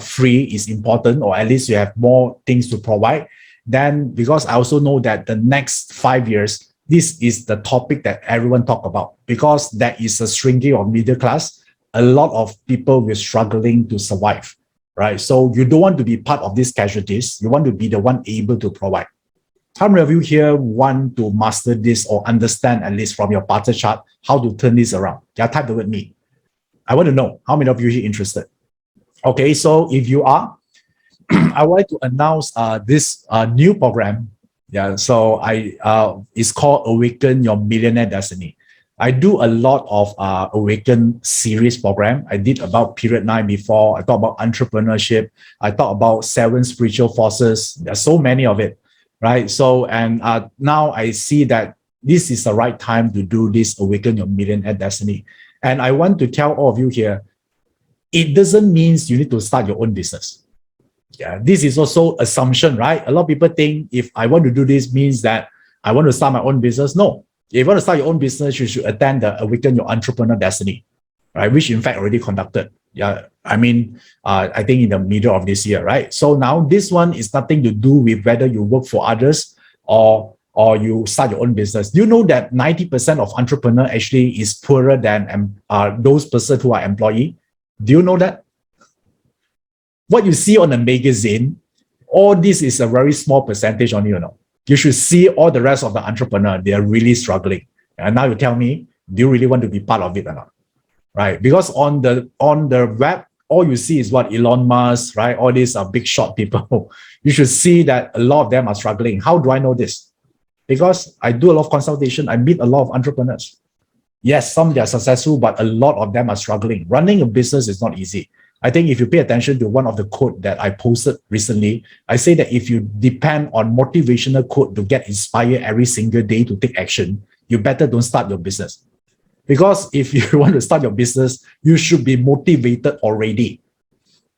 Speaker 1: free is important, or at least you have more things to provide, then because I also know that the next 5 years, this is the topic that everyone talk about, because there is a shrinking of middle class. A lot of people will struggling to survive, right? So you don't want to be part of these casualties. You want to be the one able to provide. How many of you here want to master this or understand, at least from your BaZi chart, how to turn this around? Yeah, type the word me. I want to know how many of you are interested. Okay, so if you are, I would like to announce this new program. Yeah, so it's called Awaken Your Millionaire Destiny. I do a lot of Awaken series program. I did about period 9 before. I talk about entrepreneurship. I talk about 7 spiritual forces. There's so many of it, right? So, and now I see that this is the right time to do this Awaken Your Millionaire Destiny. And I want to tell all of you here, it doesn't mean you need to start your own business. Yeah, this is also assumption, right? A lot of people think if I want to do this means that I want to start my own business. No, if you want to start your own business, you should attend the Awaken Your Entrepreneur Destiny, right? Which in fact already conducted. Yeah, I mean, I think in the middle of this year, right? So now this one is nothing to do with whether you work for others or you start your own business. Do you know that 90% of entrepreneur actually is poorer than those persons who are employee? Do you know that? What you see on the magazine, all this is a very small percentage on you know. You should see all the rest of the entrepreneur, they are really struggling. And now you tell me, do you really want to be part of it or not? Right? Because on the web, all you see is what Elon Musk, right? All these are big shot people. You should see that a lot of them are struggling. How do I know this? Because I do a lot of consultation. I meet a lot of entrepreneurs. Yes, some they are successful, but a lot of them are struggling. Running a business is not easy. I think if you pay attention to one of the quote that I posted recently, I say that if you depend on motivational quote to get inspired every single day to take action, you better don't start your business. Because if you want to start your business, you should be motivated already.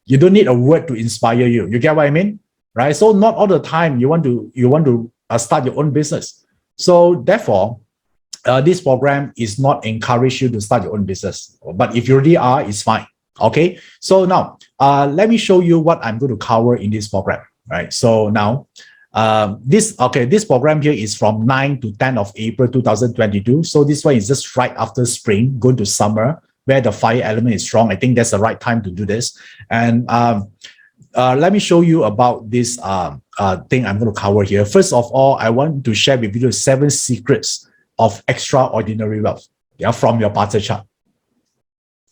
Speaker 1: You don't need a word to inspire you. You get what I mean? Right? So not all the time you want to start your own business. So therefore, this program is not encourage you to start your own business. But if you already are, it's fine. Okay. So now, let me show you what I'm going to cover in this program. Right. So now, this program here is from 9 to 10 of April 2022. So this one is just right after spring, going to summer, where the fire element is strong. I think that's the right time to do this. And let me show you about this thing I'm going to cover here. First of all, I want to share with you 7 secrets of extraordinary wealth, yeah, from your party chart.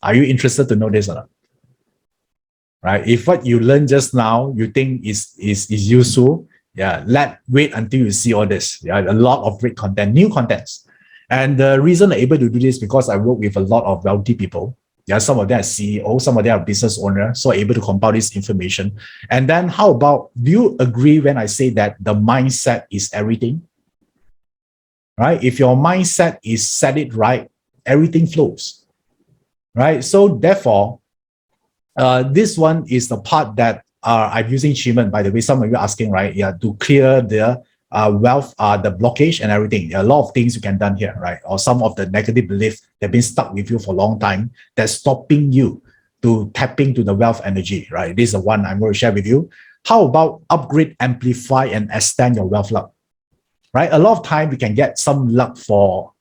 Speaker 1: Are you interested to know this or not? Right? If what you learned just now you think is useful, yeah, wait until you see all this. Yeah, a lot of great content, new contents. And the reason I'm able to do this because I work with a lot of wealthy people. Yeah, some of them are CEO, some of them are business owners, so I'm able to compile this information. And then how about, do you agree when I say that the mindset is everything? Right? If your mindset is set it right, everything flows. Right? So therefore, this one is the part that I'm using Chiman, by the way, some of you are asking, right? Yeah, to clear the wealth, the blockage and everything. There are a lot of things you can done here, right? Or some of the negative beliefs that have been stuck with you for a long time that's stopping you to tapping to the wealth energy, right? This is the one I'm going to share with you. How about upgrade, amplify, and extend your wealth luck, right? A lot of time we can get some luck for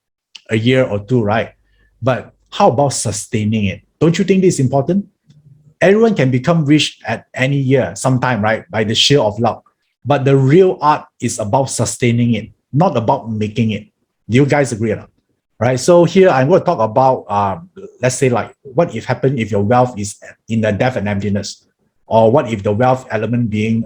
Speaker 1: a year or two, right? But how about sustaining it? Don't you think this is important? Everyone can become rich at any year, sometime, right? By the sheer of luck. But the real art is about sustaining it, not about making it. Do you guys agree or not? Right? So here I'm going to talk about, let's say like, what if happen if your wealth is in the death and emptiness? Or what if the wealth element being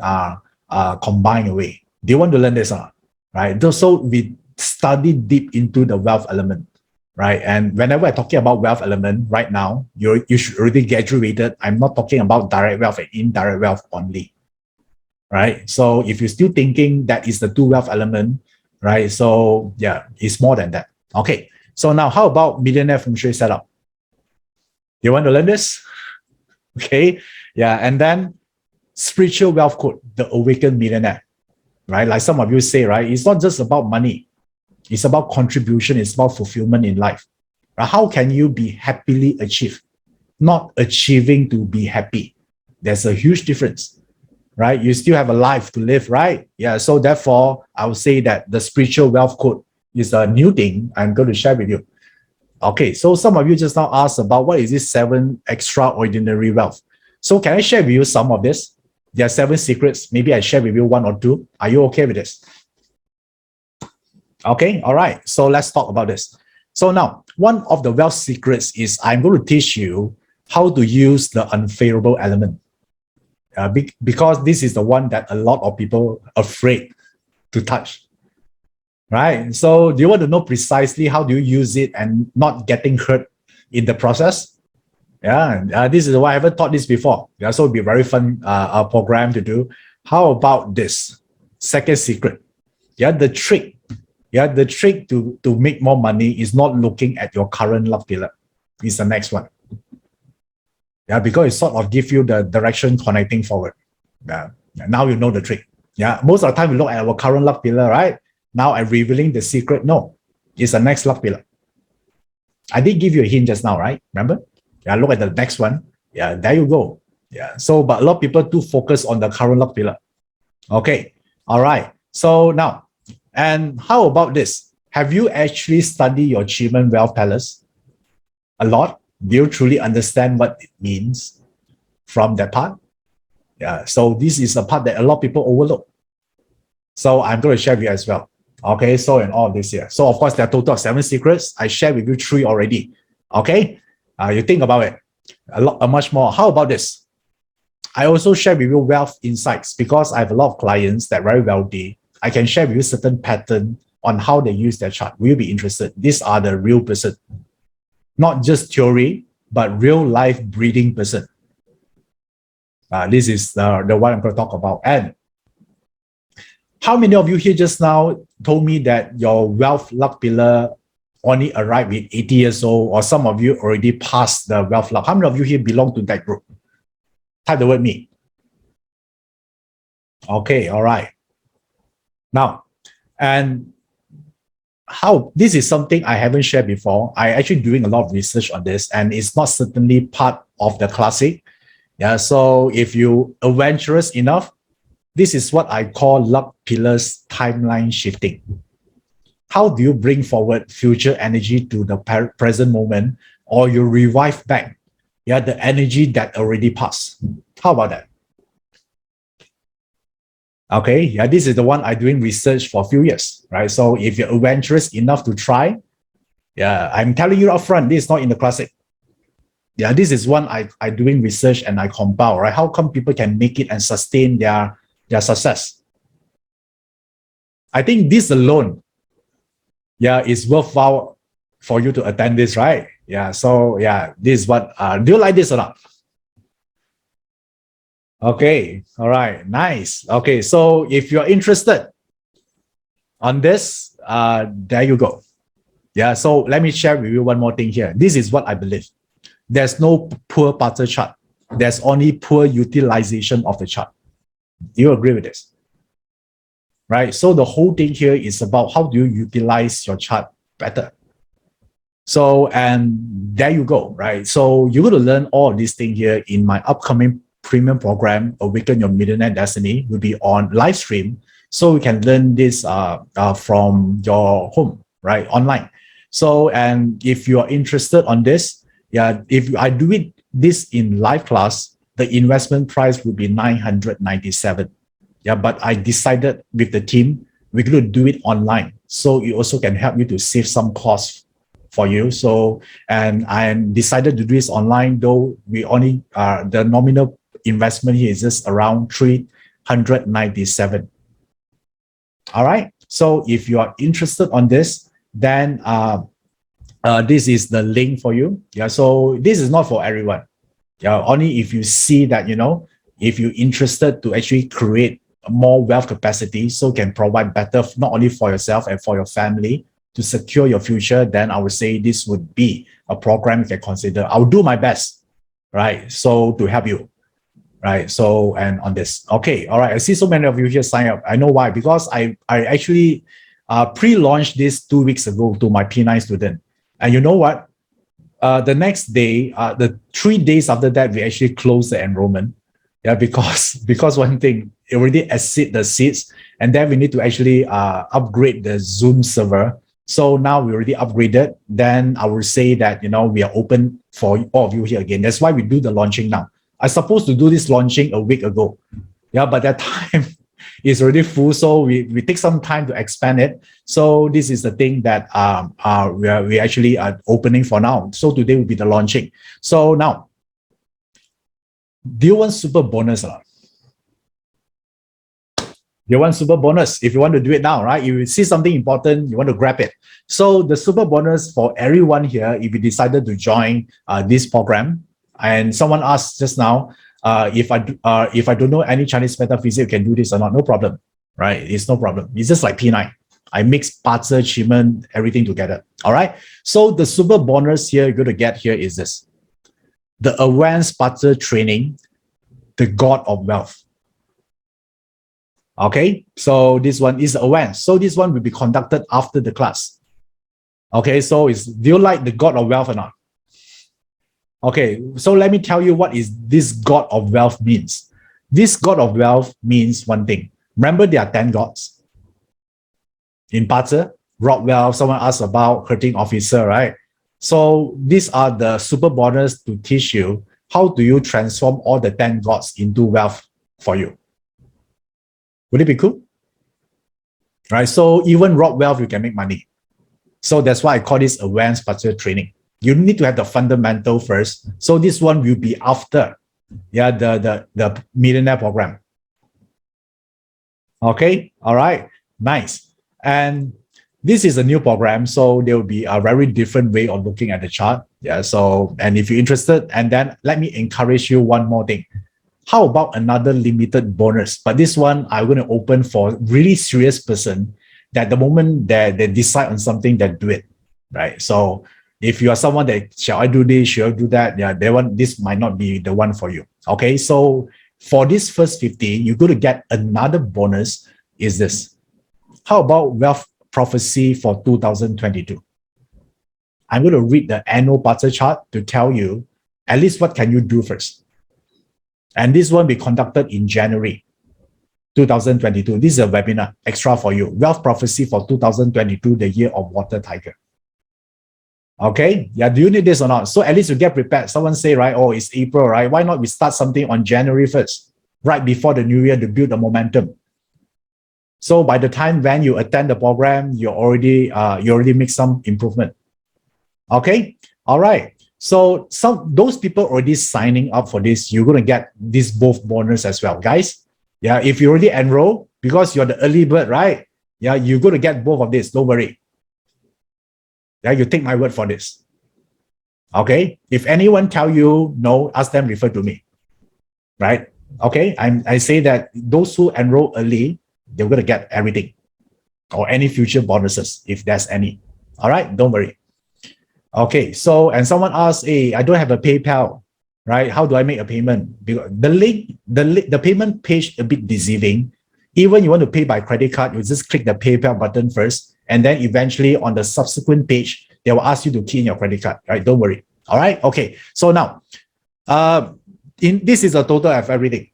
Speaker 1: combined away? Do you want to learn this or not? Right? So we study deep into the wealth element. Right. And whenever I'm talking about wealth element right now, you should already graduated. I'm not talking about direct wealth and indirect wealth only. Right. So if you're still thinking that is the 2 wealth element, right? So yeah, it's more than that. Okay. So now how about millionaire feng shui setup? You want to learn this? Okay. Yeah. And then spiritual wealth code, the Awaken Millionaire. Right. Like some of you say, right? It's not just about money. It's about contribution. It's about fulfillment in life. How can you be happily achieved? Not achieving to be happy. There's a huge difference, right? You still have a life to live, right? Yeah. So therefore, I would say that the spiritual wealth code is a new thing I'm going to share with you. Okay. So some of you just now asked about what is this 7 extraordinary wealth? So can I share with you some of this? There are 7 secrets. Maybe I share with you 1 or 2. Are you okay with this? Okay, all right. So let's talk about this. So now, one of the wealth secrets is I'm going to teach you how to use the unfavorable element. Because this is the one that a lot of people are afraid to touch. Right? So do you want to know precisely how do you use it and not getting hurt in the process? Yeah, this is why I haven't taught this before. Yeah, so it'll be a very fun program to do. How about this? Second secret. Yeah, the trick. Yeah, the trick to make more money is not looking at your current luck pillar. It's the next one. Yeah, because it sort of gives you the direction connecting forward. Yeah, now you know the trick. Yeah, most of the time we look at our current luck pillar, right? Now I'm revealing the secret. No, it's the next luck pillar. I did give you a hint just now, right? Remember? Yeah, look at the next one. Yeah, there you go. Yeah, so but a lot of people too focus on the current luck pillar. Okay, all right. So now, and how about this? Have you actually studied your achievement wealth palace a lot? Do you truly understand what it means from that part? Yeah, so this is a part that a lot of people overlook. So I'm going to share with you as well. Okay, so in all of this here. So of course, there are total of 7 secrets. I shared with you 3 already. Okay, you think about it. Much more. How about this? I also share with you wealth insights because I have a lot of clients that are very wealthy. I can share with you certain pattern on how they use their chart. Will you be interested? These are the real person, not just theory, but real life breathing person. This is the one I'm going to talk about. And how many of you here just now told me that your wealth luck pillar only arrived with 80 years old, or some of you already passed the wealth luck? How many of you here belong to that group? Type the word me. Okay, all right. Now, and how this is something I haven't shared before. I actually doing a lot of research on this, and it's not certainly part of the classic. Yeah, so if you adventurous enough, this is what I call luck pillars timeline shifting. How do you bring forward future energy to the present moment, or you revive back, yeah, the energy that already passed? How about that? Okay, yeah, this is the one I doing research for a few years, right? So if you're adventurous enough to try, yeah, I'm telling you upfront, this is not in the classic. Yeah, this is one I doing research and I compile, right? How come people can make it and sustain their success? I think this alone, yeah, is worthwhile for you to attend this, right? Yeah, so yeah, this is what, do you like this or not? Okay, all right, nice. Okay, so if you're interested on this, there you go. Yeah, so let me share with you one more thing here. This is what I believe. There's no poor parter chart. There's only poor utilization of the chart. Do you agree with this? Right, so the whole thing here is about how do you utilize your chart better. So, and there you go, right? So you're going to learn all of these things here in my upcoming premium program, Awaken Your Millionaire Destiny, will be on live stream. So you can learn this from your home, right? Online. So, and if you are interested on this, yeah, if I do it this in live class, the investment price would be 997. Yeah, but I decided with the team, we're going to do it online. So it also can help you to save some costs for you. So, and I decided to do this online, though we only, the nominal investment here is just around 397. All right. So if you are interested on this, then this is the link for you. Yeah. So this is not for everyone. Yeah. Only if you see that, you know, if you're interested to actually create more wealth capacity, so can provide better, not only for yourself and for your family to secure your future, then I would say this would be a program you can consider. I'll do my best, right? So to help you, right? So, and on this. Okay. All right. I see so many of you here sign up. I know why, because I actually pre-launched this 2 weeks ago to my P9 student. And you know what? The next day, the 3 days after that, we actually closed the enrollment. Yeah, because one thing, it already exceed the seats, and then we need to actually upgrade the Zoom server. So now we already upgraded. Then I will say that, you know, we are open for all of you here again. That's why we do the launching now. I supposed to do this launching a week ago. Yeah, but that time is already full. So we take some time to expand it. So this is the thing that we actually are opening for now. So today will be the launching. So now, do you want super bonus or not? You want super bonus if you want to do it now, right? You see something important, you want to grab it. So the super bonus for everyone here, if you decided to join this program, and someone asked just now, if I don't know any Chinese metaphysics, you can do this or not? No problem, right? It's no problem. It's just like P9. I mix parts, achievement, everything together. All right. So the super bonus here you're going to get here is this: the advanced parter training, the God of Wealth. Okay, so this one is advanced. So this one will be conducted after the class. Okay, so do you like the God of Wealth or not? Okay, so let me tell you what is this God of Wealth means. This God of Wealth means one thing. Remember, there are 10 gods. In Parter, Rock Wealth, someone asked about hurting officer, right? So these are the super bonus to teach you how do you transform all the 10 gods into wealth for you. Would it be cool? Right? So even raw wealth, you can make money. So that's why I call this advanced structure training. You need to have the fundamental first. So this one will be after the millionaire program. Okay, all right, nice. And this is a new program, so there will be a very different way of looking at the chart. Yeah, so, and if you're interested, and then let me encourage you one more thing. How about another limited bonus? But this one, I'm going to open for really serious person that the moment that they decide on something, they do it, right? So if you are someone that, shall I do this, shall I do that? Yeah, this might not be the one for you. Okay, so for this first 50, you're going to get another bonus is this. How about wealth prophecy for 2022? I'm going to read the annual Bazi chart to tell you at least what can you do first. And this one will be conducted in January 2022. This is a webinar extra for you. Wealth prophecy for 2022, the year of water tiger. Okay, yeah, do you need this or not? So at least you get prepared. Someone say, right, oh, it's April, right? Why not we start something on January 1st, right before the new year to build the momentum? So by the time when you attend the program, you already make some improvement. Okay, all right. So those people already signing up for this, you're going to get this both bonus as well, guys. Yeah, if you already enroll, because you're the early bird, right? Yeah, you're going to get both of this. Don't worry. Yeah, you take my word for this. Okay. If anyone tell you no, ask them refer to me. Right? Okay. I say that those who enroll early, they're going to get everything or any future bonuses if there's any. All right. Don't worry. Okay. So, and someone asked, hey, I don't have a PayPal, right? How do I make a payment? Because the payment page a bit deceiving. Even you want to pay by credit card, you just click the PayPal button first. And then eventually on the subsequent page, they will ask you to key in your credit card, right? Don't worry. All right. Okay. So now, this is a total of everything,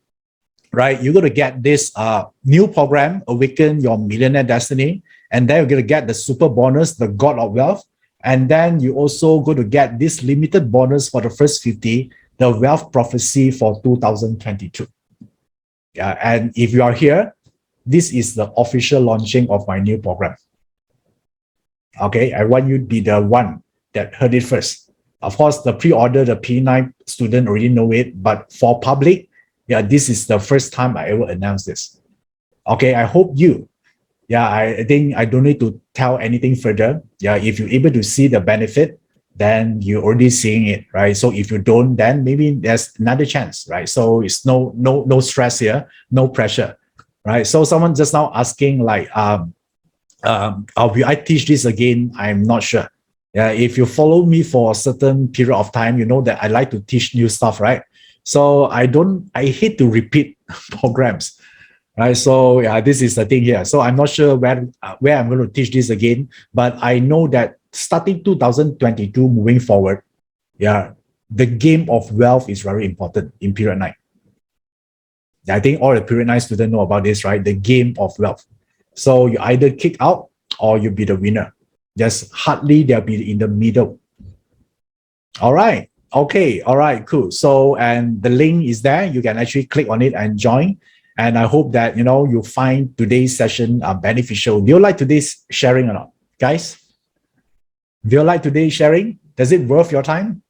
Speaker 1: right? You're going to get this new program, Awaken Your Millionaire Destiny. And then you're going to get the super bonus, the God of Wealth. And then you also going to get this limited bonus for the first 50, the Wealth Prophecy for 2022. Yeah. And if you are here, this is the official launching of my new program. Okay, I want you to be the one that heard it first. Of course, the pre-order, the P9 student already know it, but for public, yeah, this is the first time I ever announced this. Okay, I hope you, yeah, I think I don't need to tell anything further. Yeah, if you're able to see the benefit, then you're already seeing it, right? So if you don't, then maybe there's another chance, right? So it's no stress here, no pressure, right? So someone just now asking like, will I teach this again? I'm not sure. Yeah, if you follow me for a certain period of time, you know that I like to teach new stuff, right? So I hate to repeat programs, right? So yeah, this is the thing here. So I'm not sure where I'm going to teach this again, but I know that starting 2022 moving forward, yeah, the game of wealth is very important in period 9. I think all the period 9 students know about this, right? The game of wealth. So you either kick out or you be the winner. Just hardly they'll be in the middle. All right. Okay. All right. Cool. So, and the link is there. You can actually click on it and join. And I hope that, you find today's session beneficial. Do you like today's sharing or not? Guys, do you like today's sharing? Does it worth your time?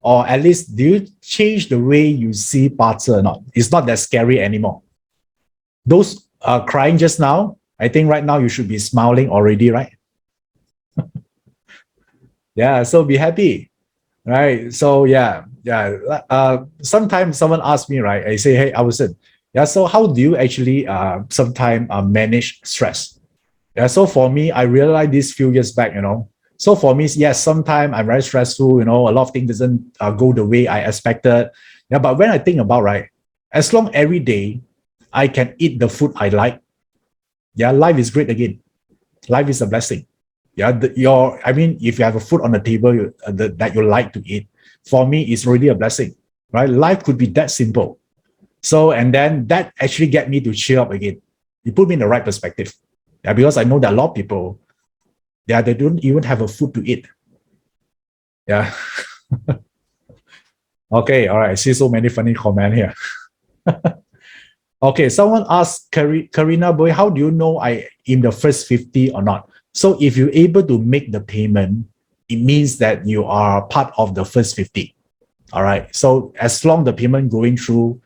Speaker 1: Or at least do you change the way you see Bazi or not? It's not that scary anymore. Those crying just now, I think right now you should be smiling already, right? Yeah, so be happy, right? So yeah. Sometimes someone asks me, right? I say, hey, Iverson, yeah. So how do you actually sometimes manage stress? Yeah. So for me, I realized this few years back, So for me, yes, sometimes I'm very stressful. A lot of things doesn't go the way I expected. Yeah, but when I think about right, as long every day I can eat the food I like. Yeah, life is great again. Life is a blessing. Yeah, if you have a food on the table that you like to eat, for me, it's really a blessing, right? Life could be that simple. So, and then that actually get me to cheer up again. You put me in the right perspective. Yeah, because I know that a lot of people, they don't even have a food to eat. Yeah. Okay, all right. I see so many funny comments here. Okay, someone asked Karina Boy, how do you know I in the first 50 or not? So if you're able to make the payment, it means that you are part of the first 50. All right. So as long the payment going through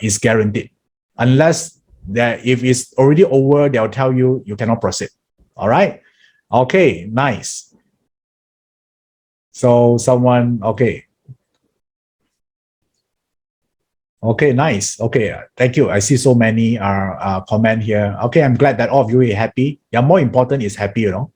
Speaker 1: is guaranteed, unless that if it's already over, they'll tell you you cannot proceed. All right. Okay. Nice. So someone, okay. Okay, nice. Okay, thank you. I see so many comment here. Okay, I'm glad that all of you are happy. Yeah, more important is happy, you know,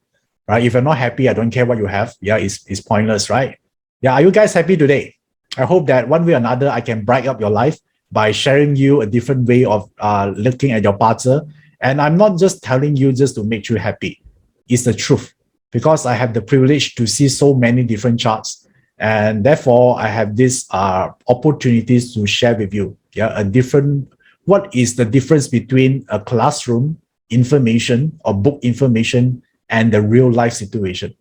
Speaker 1: right? If you're not happy, I don't care what you have. Yeah, it's pointless, right? Yeah, are you guys happy today? I hope that one way or another, I can brighten up your life by sharing you a different way of looking at your parcel. And I'm not just telling you just to make you happy. It's the truth because I have the privilege to see so many different charts, and therefore I have these opportunities to share with you. Yeah, a different. What is the difference between a classroom information or book information and the real life situation?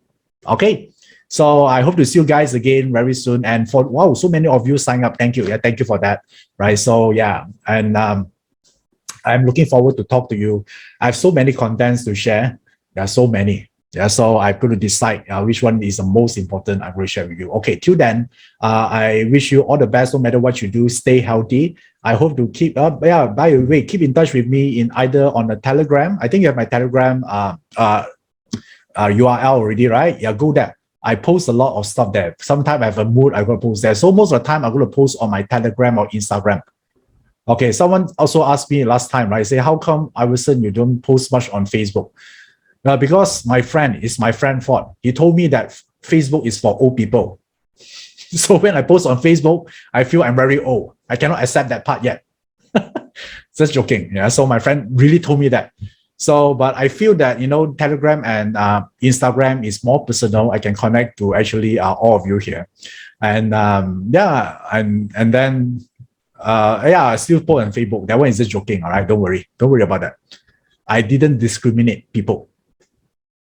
Speaker 1: Okay. So I hope to see you guys again very soon. And for wow, so many of you sign up. Thank you. Yeah, thank you for that. Right. So yeah, and I'm looking forward to talk to you. I have so many contents to share. There are so many. Yeah, so I've got to decide which one is the most important. I'm going to share with you. Okay, till then, I wish you all the best. No matter what you do, stay healthy. I hope to keep up. Yeah, by the way, keep in touch with me in either on the Telegram. I think you have my Telegram URL already, right? Yeah, go there. I post a lot of stuff there. Sometimes I have a mood, I'm going to post there. So most of the time, I'm going to post on my Telegram or Instagram. Okay, someone also asked me last time, right? Say, how come, Iverson, you don't post much on Facebook? Because my friend is my friend fault. He told me that Facebook is for old people. So when I post on Facebook, I feel I'm very old. I cannot accept that part yet. Just joking. Yeah. So my friend really told me that. So, but I feel that, you know, Telegram and Instagram is more personal. I can connect to actually all of you here. And yeah, and then yeah, I still post on Facebook. That one is just joking. All right. Don't worry. Don't worry about that. I didn't discriminate people.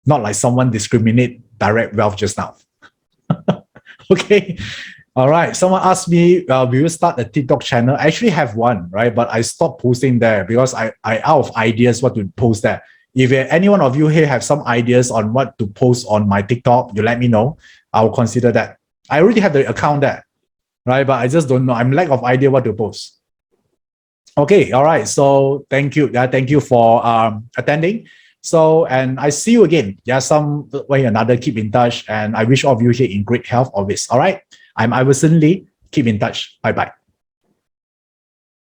Speaker 1: Not like someone discriminate direct wealth just now. Okay. All right. Someone asked me, will you start a TikTok channel? I actually have one, right? But I stopped posting there because I out of ideas what to post there. If any one of you here have some ideas on what to post on my TikTok, you let me know. I'll consider that. I already have the account there, right? But I just don't know. I'm lack of idea what to post. Okay. All right. So thank you. Thank you for attending. So, and I see you again. Yeah, some way or another, keep in touch. And I wish all of you here in great health always. All right. I'm Iverson Lee. Keep in touch. Bye-bye.